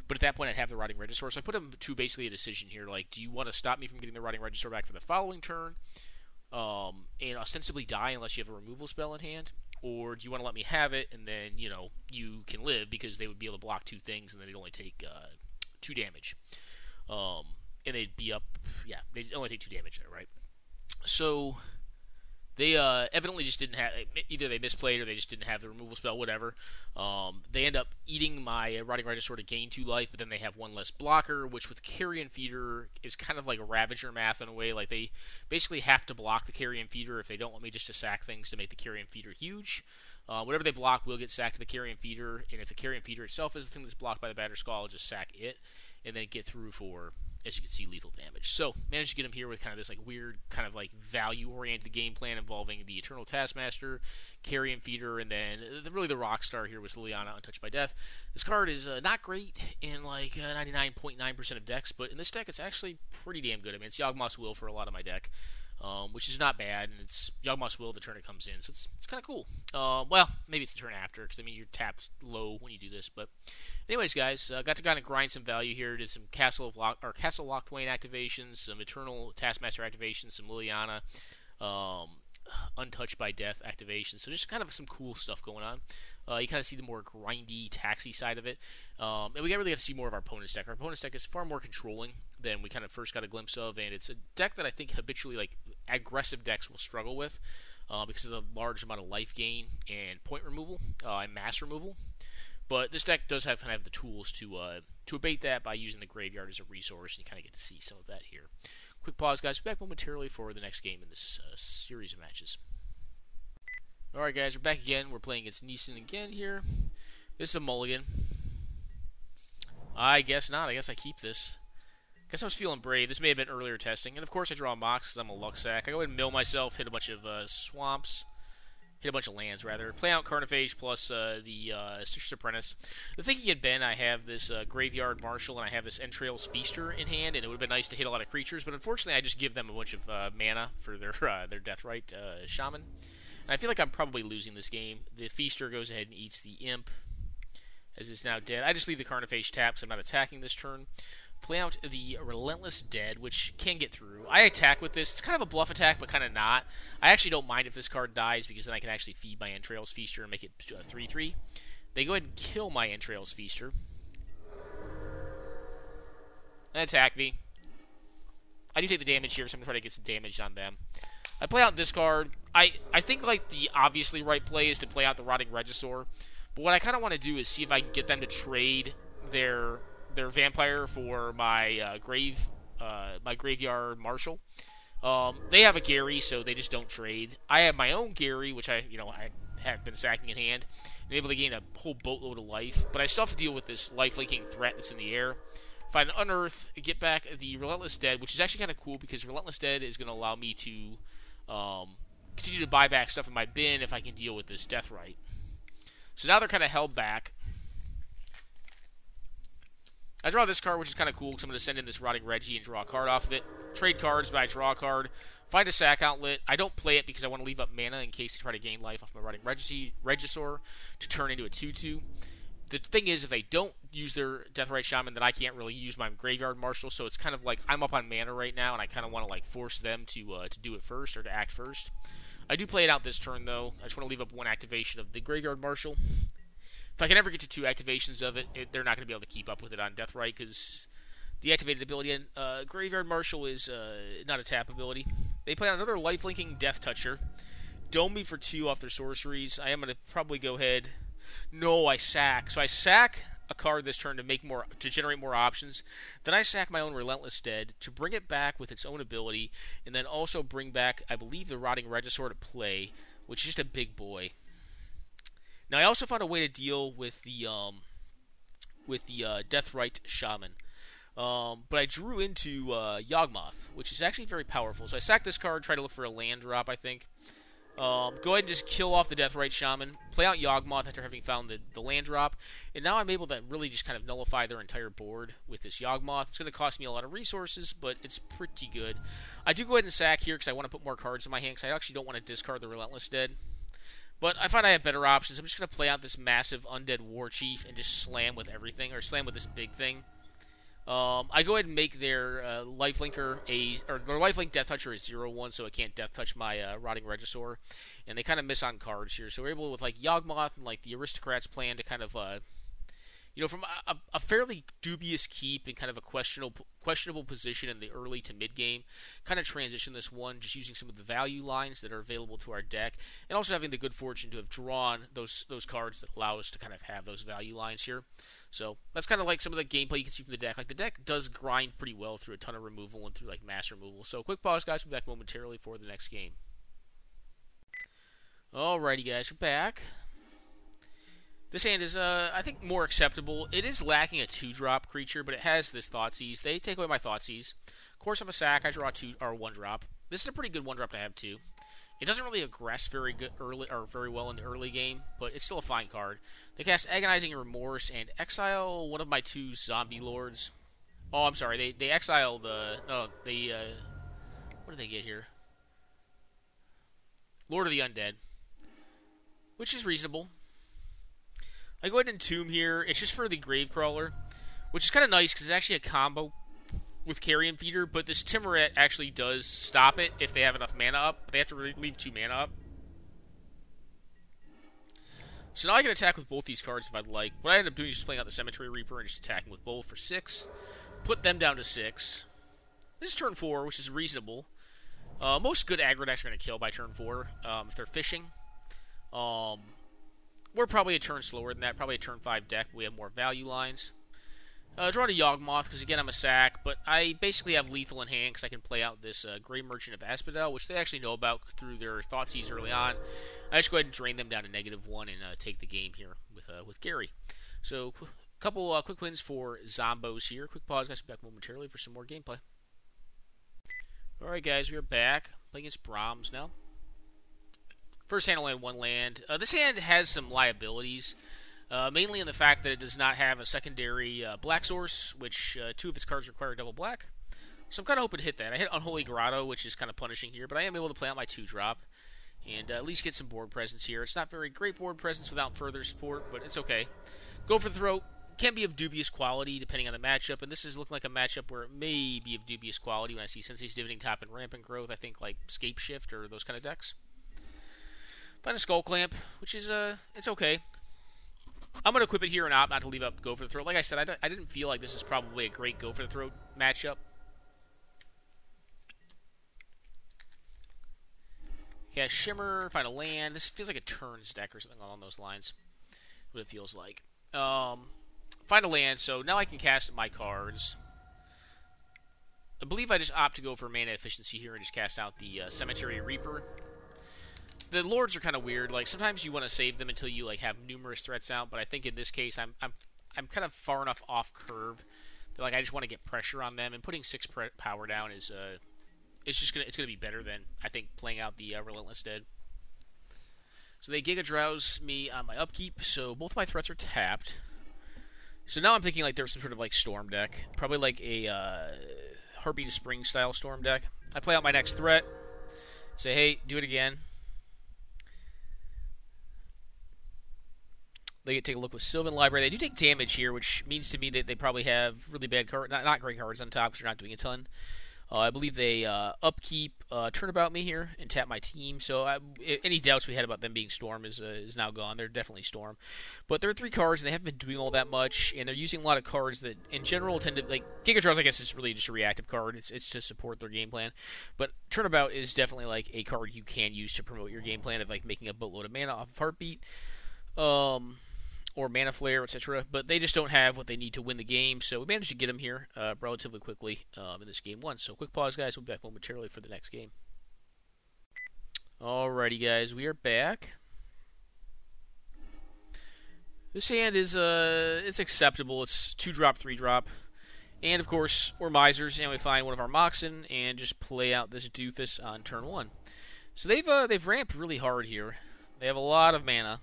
But at that point, I'd have the Rotting Regisaur. So I put them to basically a decision here. Like, do you want to stop me from getting the Rotting Regisaur back for the following turn and ostensibly die unless you have a removal spell in hand? Or do you want to let me have it and then, you can live because they would be able to block 2 things and then they'd only take 2 damage. And they'd be up, they'd only take 2 damage there, right? So They evidently just didn't have, either they misplayed or they just didn't have the removal spell, whatever. They end up eating my Rotting Regisaur to gain 2 life, but then they have 1 less blocker, which with Carrion Feeder is kind of like a Ravager math in a way. Like, they basically have to block the Carrion Feeder if they don't want me just to sack things to make the Carrion Feeder huge. Whatever they block will get sacked to the Carrion Feeder, and if the Carrion Feeder itself is the thing that's blocked by the Batterskull, I'll just sack it, and then get through for, as you can see, lethal damage. So, managed to get him here with kind of this like weird, kind of like value-oriented game plan involving the Eternal Taskmaster, Carrion Feeder, and then really the rock star here was Liliana, Untouched by Death. This card is not great in like 99.9% of decks, but in this deck it's actually pretty damn good. I mean, it's Yawgmoth's Will for a lot of my deck. Which is not bad, and it's Yawgmoth's Will the turn it comes in, so it's kind of cool. Well, maybe it's the turn after, because I mean you're tapped low when you do this. But anyways, guys, got to kind of grind some value here. Did some Castle Locthwain activations, some Eternal Taskmaster activations, some Liliana, Untouched by Death activations. So just kind of some cool stuff going on. You kind of see the more grindy, taxi side of it. And we really got to see more of our opponent's deck. Our opponent's deck is far more controlling than we kind of first got a glimpse of, and it's a deck that I think habitually, like, aggressive decks will struggle with because of the large amount of life gain and point removal and mass removal. But this deck does have kind of the tools to abate that by using the graveyard as a resource, and you kind of get to see some of that here. Quick pause, guys. We'll be back momentarily for the next game in this series of matches. Alright, guys, we're back again. We're playing against Neeson again here. This is a mulligan. I guess not. I guess I keep this. Guess I was feeling brave. This may have been earlier testing. And, of course, I draw Mox because I'm a luck sack. I go ahead and mill myself, hit a bunch of swamps. Hit a bunch of lands, rather. Play out Carnophage plus the Stitcher's Apprentice. The thinking had been I have this Graveyard Marshal and I have this Entrails Feaster in hand, and it would have been nice to hit a lot of creatures, but unfortunately I just give them a bunch of mana for their Deathrite Shaman. And I feel like I'm probably losing this game. The Feaster goes ahead and eats the Imp, as it's now dead. I just leave the Carnophage tapped, so I'm not attacking this turn. Play out the Relentless Dead, which can get through. I attack with this. It's kind of a bluff attack, but kind of not. I actually don't mind if this card dies, because then I can actually feed my Entrails Feaster and make it 3-3. They go ahead and kill my Entrails Feaster. And attack me. I do take the damage here, so I'm going to try to get some damage on them. I play out this card. I think like the obviously right play is to play out the Rotting Regisaur. But what I kind of want to do is see if I can get them to trade their Vampire for my Graveyard Marshal. They have a Gary, so they just don't trade. I have my own Gary, which I have been sacking in hand. I'm able to gain a whole boatload of life, but I still have to deal with this life-leaking threat that's in the air. If I unearth, get back the Relentless Dead, which is actually kind of cool because Relentless Dead is going to allow me to continue to buy back stuff in my bin if I can deal with this Deathrite. So now they're kind of held back. I draw this card, which is kind of cool, because I'm going to send in this Rotting Reggie and draw a card off of it. Trade cards, but I draw a card. Find a sack outlet. I don't play it because I want to leave up mana in case they try to gain life off my Rotting Regisaur to turn into a 2-2. The thing is, if they don't use their Deathrite Shaman, then I can't really use my Graveyard Marshal, so it's kind of like I'm up on mana right now, and I kind of want to like force them to do it first, or to act first. I do play it out this turn, though. I just want to leave up 1 activation of the Graveyard Marshal. If I can ever get to 2 activations of it, they're not going to be able to keep up with it on Deathrite, because the activated ability on Graveyard Marshal is not a tap ability. They play on another life-linking Death Toucher. Dome me for 2 off their sorceries. I am going to probably go ahead... No, I sack. So I sack a card this turn to generate more options. Then I sack my own Relentless Dead to bring it back with its own ability, and then also bring back, I believe, the Rotting Regisaur to play, which is just a big boy. Now I also found a way to deal with the Deathrite Shaman. But I drew into Yawgmoth, which is actually very powerful. So I sack this card, try to look for a land drop, I think. Go ahead and just kill off the Deathrite Shaman, play out Yawgmoth after having found the land drop, and now I'm able to really just kind of nullify their entire board with this Yawgmoth. It's going to cost me a lot of resources, but it's pretty good. I do go ahead and sack here because I want to put more cards in my hand, because I actually don't want to discard the Relentless Dead. But I find I have better options. I'm just going to play out this massive Undead War Chief and just slam with everything, or slam with this big thing. I go ahead and make their lifelinker their lifelink Death Toucher is 0-1, so it can't Death Touch my Rotting Regisaur, and they kind of miss on cards here. So we're able with like Yawgmoth and like the Aristocrats plan to kind of from a fairly dubious keep and kind of a questionable position in the early to mid game, kind of transition this one, just using some of the value lines that are available to our deck, and also having the good fortune to have drawn those cards that allow us to kind of have those value lines here. So that's kind of like some of the gameplay you can see from the deck. Like, the deck does grind pretty well through a ton of removal and through like mass removal. So quick pause, guys. We'll be back momentarily for the next game. Alrighty, guys, we're back. This hand is, I think, more acceptable. It is lacking a 2-drop creature, but it has this Thoughtseize. They take away my Thoughtseize. Of course, I'm a sack. I draw a 1-drop. This is a pretty good 1-drop to have, too. It doesn't really aggress very well in the early game, but it's still a fine card. They cast Agonizing Remorse and exile one of my 2 zombie lords. Oh, I'm sorry. They exile the... what do they get here? Lord of the Undead. Which is reasonable. I go ahead and Tomb here. It's just for the Gravecrawler, which is kind of nice because it's actually a combo with Carrion Feeder, but this Timuret actually does stop it if they have enough mana up. They have to leave 2 mana up. So now I can attack with both these cards if I'd like. What I end up doing is just playing out the Cemetery Reaper and just attacking with both for 6. Put them down to 6. This is turn 4, which is reasonable. Most good aggro decks are going to kill by turn 4 if they're fishing. We're probably a turn slower than that. Probably a turn 5 deck. We have more value lines. Draw to Yawgmoth because, again, I'm a sack. But I basically have lethal in hand because I can play out this Grey Merchant of Asphodel, which they actually know about through their Thoughtseize early on. I just go ahead and drain them down to -1 and take the game here with Gary. So, a couple quick wins for Zombos here. Quick pause, guys. Back momentarily for some more gameplay. Alright, guys. We are back. Playing against Brahms now. First hand, land 1 land. This hand has some liabilities, mainly in the fact that it does not have a secondary black source, which 2 of its cards require double black. So I'm kind of hoping to hit that. I hit Unholy Grotto, which is kind of punishing here, but I am able to play out my 2-drop and at least get some board presence here. It's not very great board presence without further support, but it's okay. Go for the Throat. Can be of dubious quality depending on the matchup, and this is looking like a matchup where it may be of dubious quality when I see Sensei's Dividing Top and Rampant Growth. I think like Scape Shift or those kind of decks. Find a Skull Clamp, which is, it's okay. I'm going to equip it here and opt not to leave up Go for the Throat. Like I said, I didn't feel like this is probably a great Go for the Throat matchup. Cast Shimmer, find a land. This feels like a turns deck or something along those lines. What it feels like. Find a land, so now I can cast my cards. I believe I just opt to go for mana efficiency here and just cast out the Cemetery Reaper. The lords are kind of weird. Like, sometimes you want to save them until you like have numerous threats out, but I think in this case I'm kind of far enough off curve that like I just want to get pressure on them, and putting 6 power down is it's gonna be better than I think playing out the Relentless Dead. So they Giga Drowse me on my upkeep, so both my threats are tapped. So now I'm thinking like there's some sort of like storm deck, probably like a Heartbeat of Spring style storm deck. I play out my next threat, say hey, do it again. They take a look with Sylvan Library. They do take damage here, which means to me that they probably have really bad cards, not great cards on top, because they're not doing a ton. I believe they upkeep, Turnabout me here, and tap my team. So any doubts we had about them being Storm is now gone. They're definitely Storm. But there are 3 cards, and they haven't been doing all that much, and they're using a lot of cards that, in general, tend to... Like, Giga Drowse, I guess, is really just a reactive card. It's to support their game plan. But Turnabout is definitely, like, a card you can use to promote your game plan of, like, making a boatload of mana off of Heartbeat. Or Mana Flare, etc. But they just don't have what they need to win the game, so we managed to get them here relatively quickly in this game 1. So quick pause, guys. We'll be back momentarily for the next game. Alrighty, guys. We are back. This hand is it's acceptable. It's 2-drop, 3-drop. And, of course, we're misers, and we find one of our Moxen and just play out this doofus on turn 1. So they've ramped really hard here. They have a lot of mana.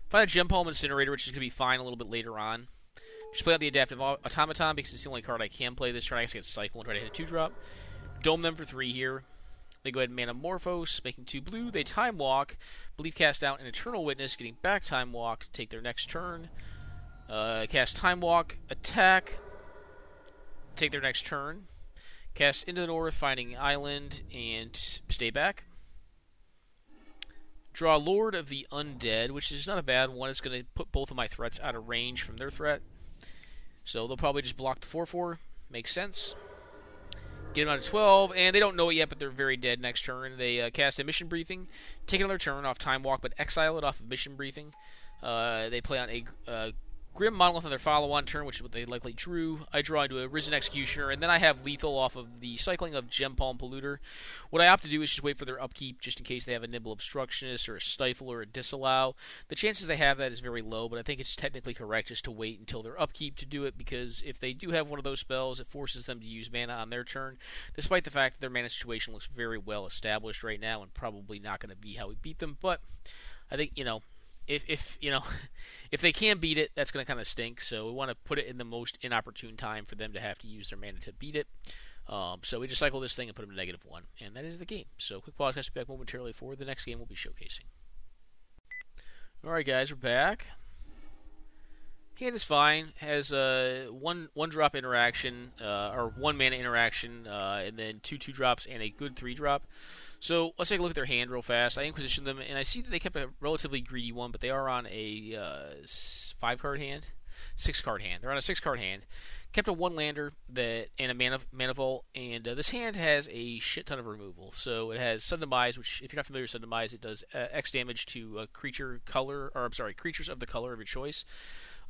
Find a Gem Palm Incinerator, which is going to be fine a little bit later on. Just play out the Adaptive Automaton because it's the only card I can play this turn. I guess I get Cycle and try to hit a 2-drop. Dome them for 3 here. They go ahead and Manamorphose, making 2 blue. They Time Walk. Believe cast out an Eternal Witness, getting back Time Walk to take their next turn. Cast Time Walk, attack, take their next turn. Cast Into the North, finding Island, and stay back. Draw Lord of the Undead, which is not a bad one. It's going to put both of my threats out of range from their threat. So they'll probably just block the 4/4. Makes sense. Get them out of 12, and they don't know it yet, but they're very dead next turn. They cast a Mission Briefing, take another turn off Time Walk, but exile it off of Mission Briefing. They play on a Grim Monolith on their follow-on turn, which is what they likely drew. I draw into a Risen Executioner, and then I have lethal off of the cycling of Gem Palm Polluter. What I opt to do is just wait for their upkeep, just in case they have a Nibble Obstructionist, or a Stifle, or a Disallow. The chances they have that is very low, but I think it's technically correct just to wait until their upkeep to do it, because if they do have one of those spells, it forces them to use mana on their turn, despite the fact that their mana situation looks very well established right now, and probably not going to be how we beat them. But I think, if they can beat it, that's going to kind of stink. So we want to put it in the most inopportune time for them to have to use their mana to beat it. So we just cycle this thing and put them to -1, and that is the game. So quick pause, guys. Be back momentarily for the next game we'll be showcasing. All right, guys, we're back. Hand is fine. Has one drop interaction, or 1 mana interaction, and then 2 drops and a good 3 drop. So let's take a look at their hand real fast. I Inquisition them, and I see that they kept a relatively greedy one, but they are on a 5-card hand, 6-card hand. They're on a 6-card hand. Kept a 1-lander and a mana vault, and this hand has a shit ton of removal. So it has Sudden Demise, which, if you're not familiar with Sudden Demise, it does X damage to creatures of the color of your choice.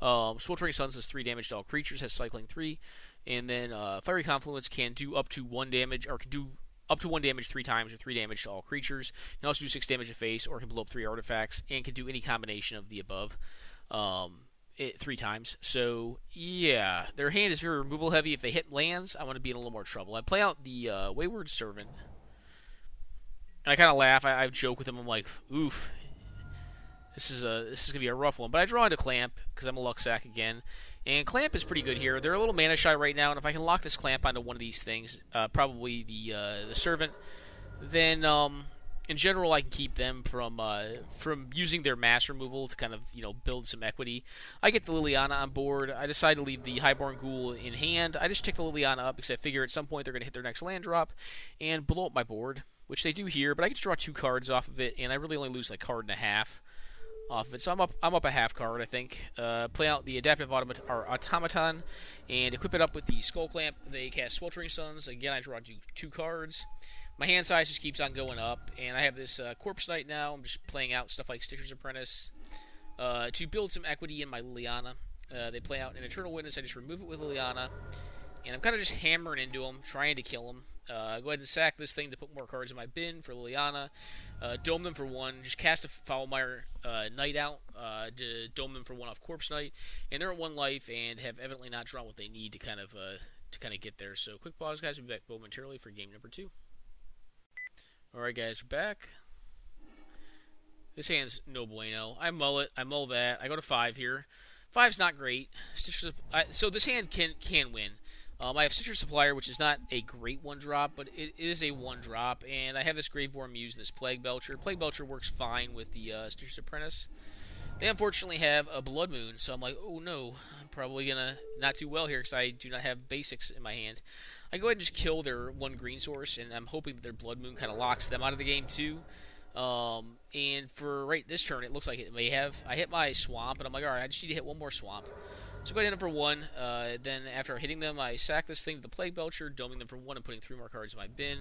Sweltering Suns does 3 damage to all creatures, has cycling 3, and then Fiery Confluence can do up to 1 damage, or can do up to 1 damage 3 times, or 3 damage to all creatures. You can also do 6 damage to face, or can blow up 3 artifacts, and can do any combination of the above 3 times. So, yeah, their hand is very removal heavy. If they hit lands, I want to be in a little more trouble. I play out the Wayward Servant, and I kind of laugh. I joke with them. I'm like, oof. This is gonna be a rough one, but I draw into Clamp because I'm a luck sack again, and Clamp is pretty good here. They're a little mana shy right now, and if I can lock this Clamp onto one of these things, probably the Servant, then in general I can keep them from using their mass removal to kind of build some equity. I get the Liliana on board. I decide to leave the Highborn Ghoul in hand. I just tick the Liliana up because I figure at some point they're gonna hit their next land drop and blow up my board, which they do here. But I get to draw 2 cards off of it, and I really only lose like a card and a half off of it, so I'm up a half card, I think. Play out the Adaptive Automaton and equip it up with the Skull Clamp. They cast Sweltering Suns. Again, I draw 2 cards. My hand size just keeps on going up, and I have this Corpse Knight now. I'm just playing out stuff like Stitcher's Apprentice to build some equity in my Liliana. They play out an Eternal Witness. I just remove it with Liliana, and I'm kind of just hammering into them, trying to kill them. Go ahead and sack this thing to put more cards in my bin for Liliana. Dome them for 1. Just cast a Foulmire Knight out to dome them for 1 off Corpse Knight, and they're at 1 life and have evidently not drawn what they need to kind of get there. So quick pause, guys. We'll be back momentarily for game number 2. All right, guys, we're back. This hand's no bueno. I mull it. I mull that. I go to 5 here. 5's not great. So this hand can win. I have Stitcher Supplier, which is not a great 1-drop, but it is a 1-drop, and I have this Graveborn Muse and this Plague Belcher. Plague Belcher works fine with the Stitcher's Apprentice. They unfortunately have a Blood Moon, so I'm like, oh no, I'm probably going to not do well here because I do not have basics in my hand. I go ahead and just kill their 1 green source, and I'm hoping that their Blood Moon kind of locks them out of the game too. And for this turn, it looks like it may have. I hit my Swamp, and I'm like, alright, I just need to hit 1 more Swamp. So go ahead and hit them for 1. Then after hitting them, I sack this thing to the Plague Belcher, doming them for 1 and putting 3 more cards in my bin.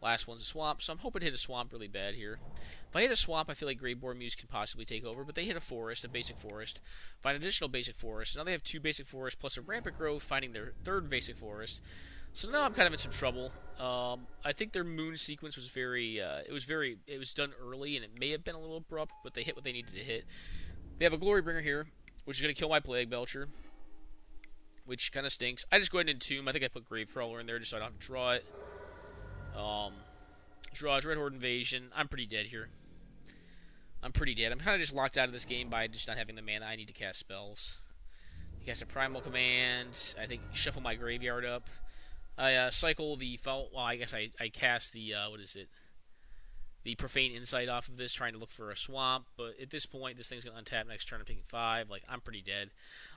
Last one's a Swamp, so I'm hoping to hit a Swamp really bad here. If I hit a Swamp, I feel like Graveborn Muse can possibly take over, but they hit a Forest, a Basic Forest, find an additional Basic Forest. Now they have 2 Basic Forests plus a Rampant Growth, finding their 3rd Basic Forest. So now I'm kind of in some trouble. I think their Moon sequence was it was done early, and it may have been a little abrupt, but they hit what they needed to hit. They have a Glorybringer here, which is going to kill my Plague Belcher, which kind of stinks. I just go ahead and Entomb. I think I put Gravecrawler in there just so I don't have to draw it. Draw Dread Horde Invasion. I'm pretty dead here. I'm kind of just locked out of this game by just not having the mana I need to cast spells. I cast a Primal Command. I think shuffle my graveyard up. I cycle the... Well, I guess I cast the... The Profane Insight off of this, trying to look for a Swamp. But at this point, this thing's going to untap next turn. I'm taking 5. Like, I'm pretty dead.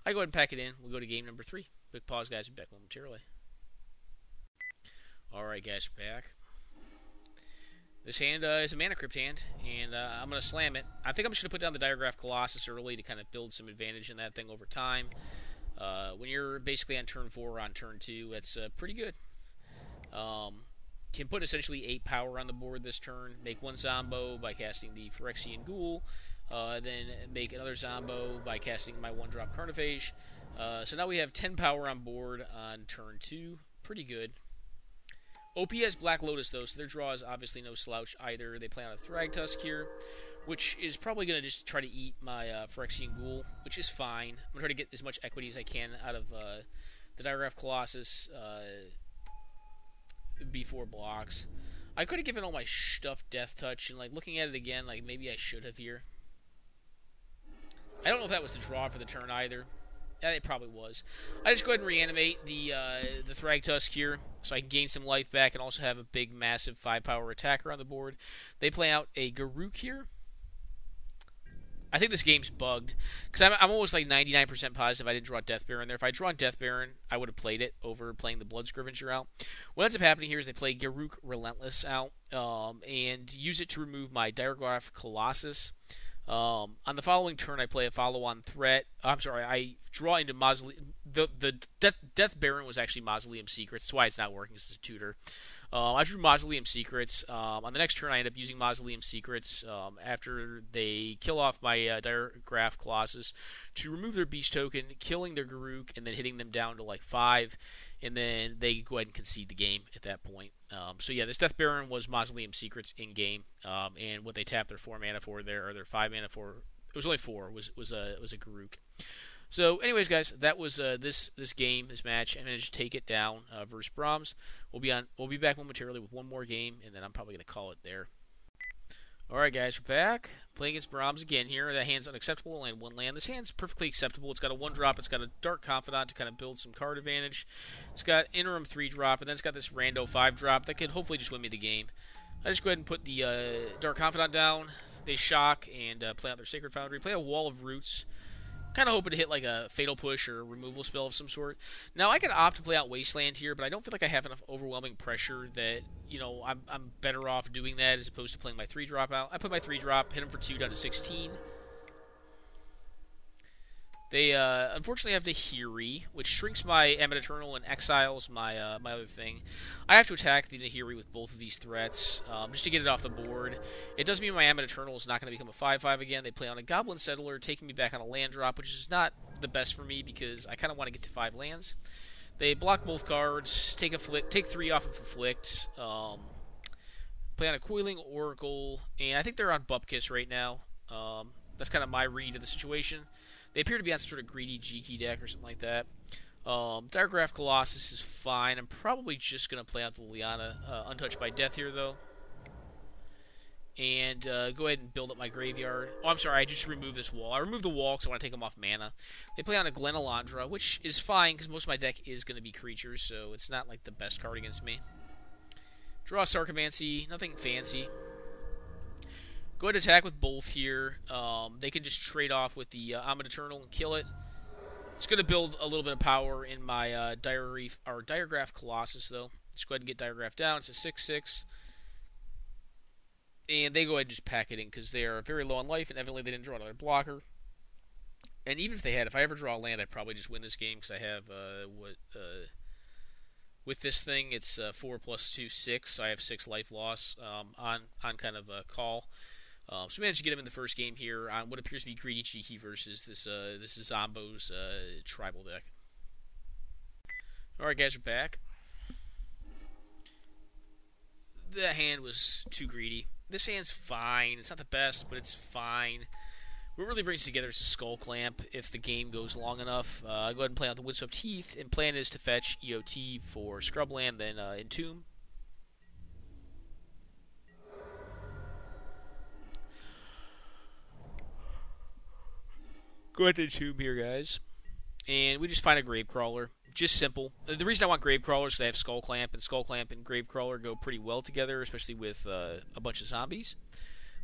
I go ahead and pack it in. We'll go to game number 3. Quick pause, guys. We'll be back momentarily. Alright, guys. We're back. This hand is a mana crypt hand, and I'm going to slam it. I think I'm just going to put down the Diregraph Colossus early to kind of build some advantage in that thing over time. When you're basically on turn 4 or on turn 2, that's pretty good. Can put essentially 8 power on the board this turn. Make 1 Zombo by casting the Phyrexian Ghoul. Then make another Zombo by casting my 1-drop Carnophage. So now we have 10 power on board on turn 2. Pretty good. OP has Black Lotus, though, so their draw is obviously no slouch either. They play on a Thragtusk here, which is probably going to just try to eat my Phyrexian Ghoul, which is fine. I'm going to try to get as much equity as I can out of the Diregraph Colossus before blocks. I could have given all my stuff Death Touch, and like looking at it again, like maybe I should have here. I don't know if that was the draw for the turn either. It probably was. I just go ahead and reanimate the Thragtusk here, so I can gain some life back and also have a big, massive 5-power attacker on the board. They play out a Garruk here. I think this game's bugged, because I'm almost like 99% positive I didn't draw Death Baron there. If I had drawn Death Baron, I would have played it over playing the Blood Scrivener out. What ends up happening here is they play Garruk Relentless out, and use it to remove my Diregraph Colossus. On the following turn, I play a follow-on threat. I draw into Mausoleum. The Death Baron was actually Mausoleum Secrets. That's why it's not working as a tutor. I drew Mausoleum Secrets. On the next turn, I end up using Mausoleum Secrets after they kill off my Diregraph Colossus to remove their Beast token, killing their Garruk, and then hitting them down to like 5. And then they go ahead and concede the game at that point. So yeah, this Death Baron was Mausoleum Secrets in game, and what they tapped their 4 mana for there, or their 5 mana for, it was only 4, was a Garruk. So, anyways, guys, that was this game, this match. I'm gonna just take it down versus Brahms. We'll be back momentarily with one more game, and then I'm probably gonna call it there. All right, guys, we're back playing against Brahms again here. That hand's unacceptable and 1 land. This hand's perfectly acceptable. It's got a 1-drop. It's got a Dark Confidant to kind of build some card advantage. It's got interim 3-drop, and then it's got this rando 5-drop that could hopefully just win me the game. I just go ahead and put the Dark Confidant down. They shock and play out their Sacred Foundry. Play a Wall of Roots. Kind of hoping to hit like a Fatal Push or a removal spell of some sort. Now, I could opt to play out Wasteland here, but I don't feel like I have enough overwhelming pressure that, you know, I'm better off doing that as opposed to playing my 3-drop out. I put my 3-drop, hit him for 2 down to 16. They unfortunately have Nahiri, which shrinks my Ammon Eternal and exiles my other thing. I have to attack the Nahiri with both of these threats just to get it off the board. It does mean my Ammon Eternal is not going to become a 5/5 again. They play on a Goblin Settler, taking me back on a land drop, which is not the best for me because I kind of want to get to 5 lands. They block both cards, take 3 off of Afflict, play on a Coiling Oracle, and I think they're on Bupkis right now. That's kind of my read of the situation. They appear to be on some sort of greedy G-Key deck or something like that. Diregraph Colossus is fine. I'm probably just going to play out the Liliana Untouched by Death here, though. And go ahead and build up my graveyard. Oh, I'm sorry, I just removed this wall. I removed the wall because I want to take them off mana. They play on a Glen Elandra, which is fine because most of my deck is going to be creatures, so it's not like the best card against me. Draw Sarcomancy, nothing fancy. Go ahead and attack with both here. They can just trade off with the Ammon Eternal and kill it. It's going to build a little bit of power in my Diregraph Colossus, though. Just go ahead and get Diregraph down. It's a 6/6. And they go ahead and just pack it in because they are very low on life, and evidently they didn't draw another blocker. And even if they had, if I ever draw a land, I'd probably just win this game because I have, with this thing, it's 4 + 2, 6, so I have 6 life loss on kind of a call. So we managed to get him in the first game here on what appears to be Greedy Cheeky versus this is Zombo's tribal deck. Alright, guys, we're back. That hand was too greedy. This hand's fine. It's not the best, but it's fine. What really brings it together is a Skull Clamp if the game goes long enough. Go ahead and play out the Windswept Heath, and plan is to fetch EOT for Scrubland, then Entomb. Go ahead to Entomb here, guys. And we just find a Gravecrawler. Just simple. The reason I want Gravecrawler is because I have Skull Clamp and Gravecrawler go pretty well together, especially with a bunch of zombies.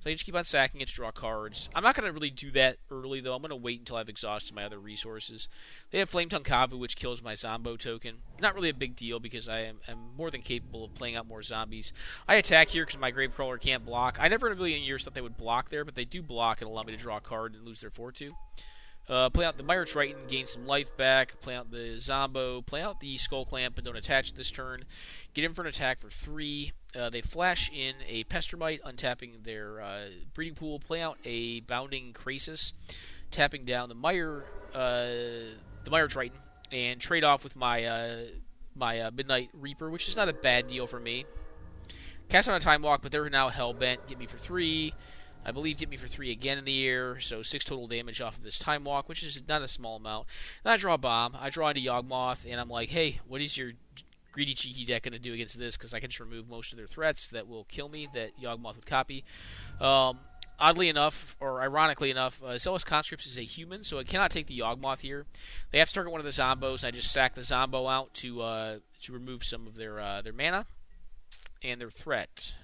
So I just keep on sacking it to draw cards. I'm not going to really do that early, though. I'm going to wait until I've exhausted my other resources. They have Flame Tongue Kavu, which kills my Zombo token. Not really a big deal because I am more than capable of playing out more zombies. I attack here because my Gravecrawler can't block. I never in a million years thought they would block there, but they do block and allow me to draw a card and lose their 4-2. Play out the Mire Triton, gain some life back. Play out the Zombo. Play out the Skull Clamp, but don't attach this turn. Get in for an attack for 3. They flash in a Pestermite, untapping their breeding pool. Play out a Bounding Krasis, tapping down the Mire Triton, and trade off with my Midnight Reaper, which is not a bad deal for me. Cast on a Time Walk, but they're now hellbent. Get me for 3. I believe get me for 3 again in the air, so 6 total damage off of this Time Walk, which is not a small amount. Then I draw a bomb. I draw into Yawgmoth, and I'm like, hey, what is your greedy, cheeky deck going to do against this? Because I can just remove most of their threats that will kill me, that Yawgmoth would copy. Oddly enough, or ironically enough, Zealous Conscripts is a human, so it cannot take the Yawgmoth here. They have to target one of the Zombos. I just sack the Zombo out to remove some of their mana and their threat.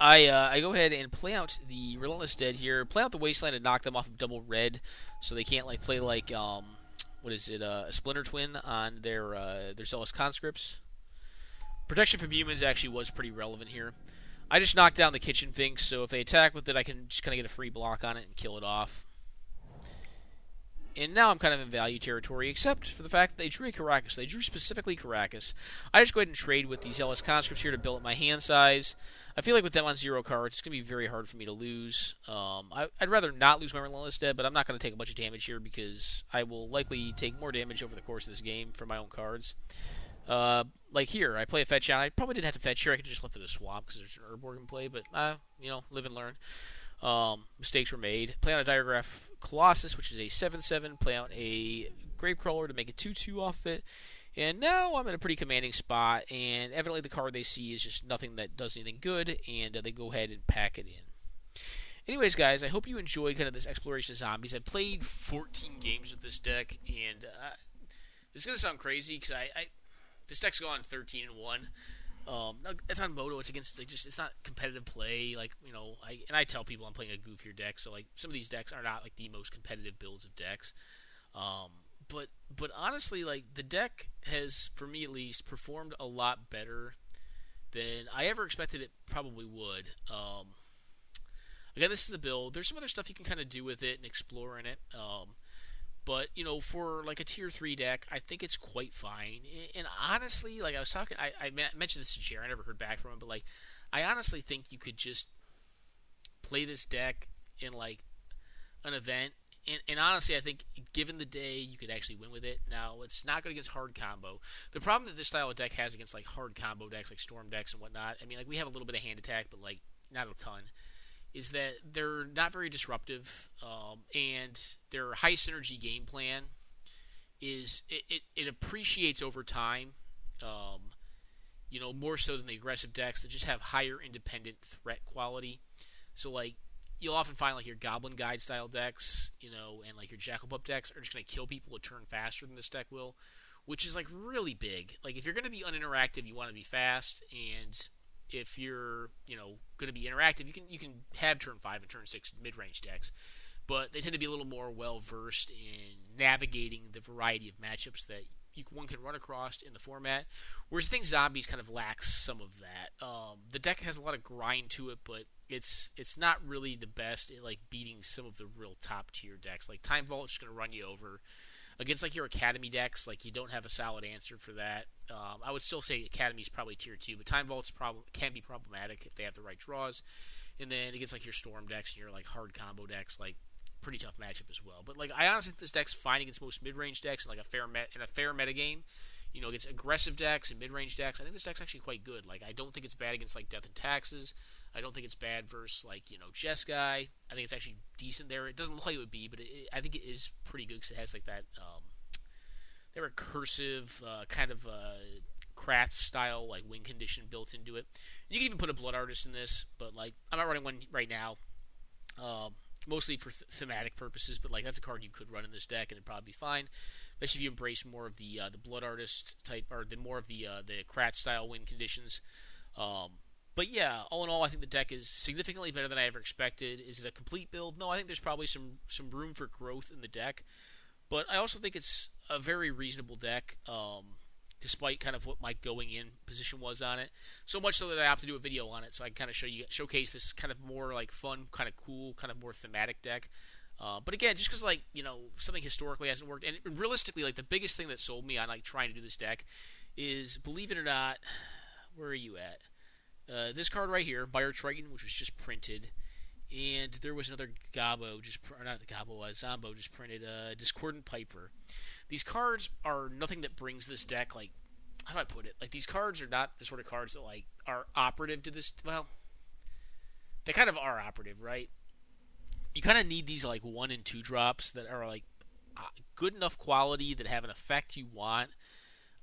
I go ahead and play out the Relentless Dead here. Play out the Wasteland and knock them off of double red, so they can't play a Splinter Twin on their Zealous Conscripts. Protection from humans actually was pretty relevant here. I just knocked down the Kitchen Finks, so if they attack with it, I can just kind of get a free block on it and kill it off. And now I'm kind of in value territory, except for the fact that they drew a Karakas. They drew specifically Karakas. I just go ahead and trade with the Zealous Conscripts here to build up my hand size. I feel like with them on 0 cards, it's going to be very hard for me to lose. I'd rather not lose my Relentless Dead, but I'm not going to take a bunch of damage here because I will likely take more damage over the course of this game from my own cards. Like here, I play a fetch out. I probably didn't have to fetch here. I could just left it a swamp because there's an Urborg in play, but, live and learn. Mistakes were made. Play out a Diagraph Colossus, which is a 7/7. Play out a Gravecrawler to make a 2/2 off it. And now I'm in a pretty commanding spot, and evidently the card they see is just nothing that does anything good, and they go ahead and pack it in. Anyways, guys, I hope you enjoyed kind of this exploration of zombies. I played 14 games with this deck, and this is going to sound crazy because this deck's gone 13-1. That's on Moto. It's against it's not competitive play. I tell people I'm playing a goofier deck, so some of these decks are not the most competitive builds of decks. But honestly, the deck has, for me at least, performed a lot better than I ever expected it probably would. Again, this is the build. There's some other stuff you can kind of do with it and explore in it. But, for a tier 3 deck, I think it's quite fine. And honestly, I was talking, I mentioned this to Jerry, I never heard back from him, but I honestly think you could just play this deck in an event. And honestly, I think given the day, you could actually win with it. Now, it's not good against hard combo. The problem that this style of deck has against hard combo decks, like Storm decks and whatnot, I mean, we have a little bit of hand attack, but not a ton, is that they're not very disruptive, and their high synergy game plan is it appreciates over time, more so than the aggressive decks that just have higher independent threat quality. So you'll often find your Goblin Guide style decks, and your Jackal-Pup decks are just going to kill people a turn faster than this deck will, which is really big. If you're going to be uninteractive, you want to be fast, and if you're going to be interactive, you can have turn 5 and turn 6 mid-range decks, but they tend to be a little more well versed in navigating the variety of matchups that one can run across in the format. Whereas I think Zombies kind of lacks some of that. The deck has a lot of grind to it, but it's not really the best at beating some of the real top tier decks. Time Vault is just going to run you over. Against your Academy decks, you don't have a solid answer for that. I would still say Academy's probably tier 2, but Time Vault's can be problematic if they have the right draws. And then against your Storm decks and your hard combo decks, pretty tough matchup as well. But I honestly think this deck's fine against most mid-range decks and a fair metagame. Against aggressive decks and mid-range decks, I think this deck's actually quite good. I don't think it's bad against Death and Taxes. I don't think it's bad versus Jeskai. I think it's actually decent there. It doesn't look like it would be, but I think it is pretty good because it has that that recursive kind of Kratz style win condition built into it. You can even put a Blood Artist in this, but I'm not running one right now. Mostly for thematic purposes, but that's a card you could run in this deck and it'd probably be fine, especially if you embrace more of the Blood Artist type, or more of the Kratz style win conditions. But yeah, all in all, I think the deck is significantly better than I ever expected. Is it a complete build? No, I think there's probably some room for growth in the deck. But I also think it's a very reasonable deck, despite kind of what my going in position was on it. So much so that I opted to do a video on it, so I can kind of showcase this kind of more like fun, kind of cool, kind of more thematic deck. But again, just because something historically hasn't worked, and realistically, like the biggest thing that sold me on like trying to do this deck is, believe it or not, where are you at? This card right here, Buyer Triton, which was just printed, and there was another Zombo just printed, Discordant Piper. These cards are nothing that brings this deck, like, how do I put it? Like, these cards are not the sort of cards that, like, are operative to this, well, they kind of are operative, right? You kind of need these, like, 1 and 2 drops that are, like, good enough quality that have an effect you want,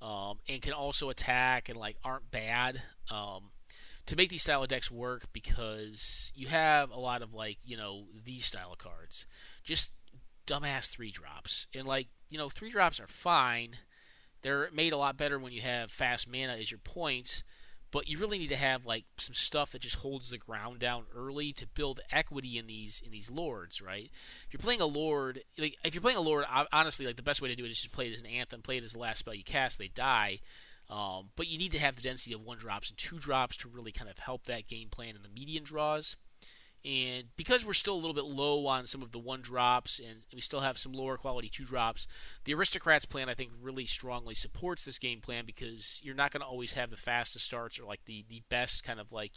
and can also attack and, like, aren't bad, to make these style of decks work, because you have a lot of, like, these style of cards. Just dumbass 3-drops. And, like, 3-drops are fine. They're made a lot better when you have fast mana as your points, but you really need to have, like, some stuff that just holds the ground down early to build equity in these lords, right? If you're playing a lord, honestly, like, the best way to do it is just play it as an anthem, play it as the last spell you cast, they die. But you need to have the density of 1-drops and 2-drops to really kind of help that game plan in the median draws. And because we're still a little bit low on some of the 1-drops, and we still have some lower quality 2-drops, the Aristocrats plan, I think, really strongly supports this game plan, because you're not going to always have the fastest starts or like the best kind of like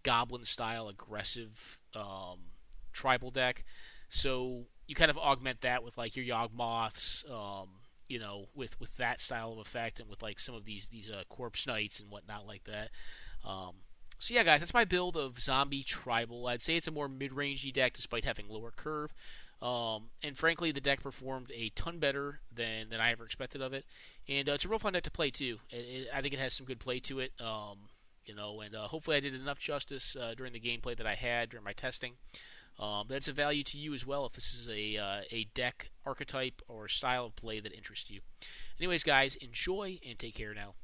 goblin style aggressive tribal deck. So you kind of augment that with like your Yawgmoths, with that style of effect, and with like some of these corpse knights and whatnot like that. So yeah, guys, that's my build of zombie tribal. I'd say it's a more mid-rangey deck despite having lower curve. And frankly, the deck performed a ton better than I ever expected of it. And it's a real fun deck to play too. I think it has some good play to it. And hopefully I did enough justice during the gameplay that I had during my testing. That's a value to you as well if this is a deck archetype or style of play that interests you. Anyways, guys, enjoy and take care now.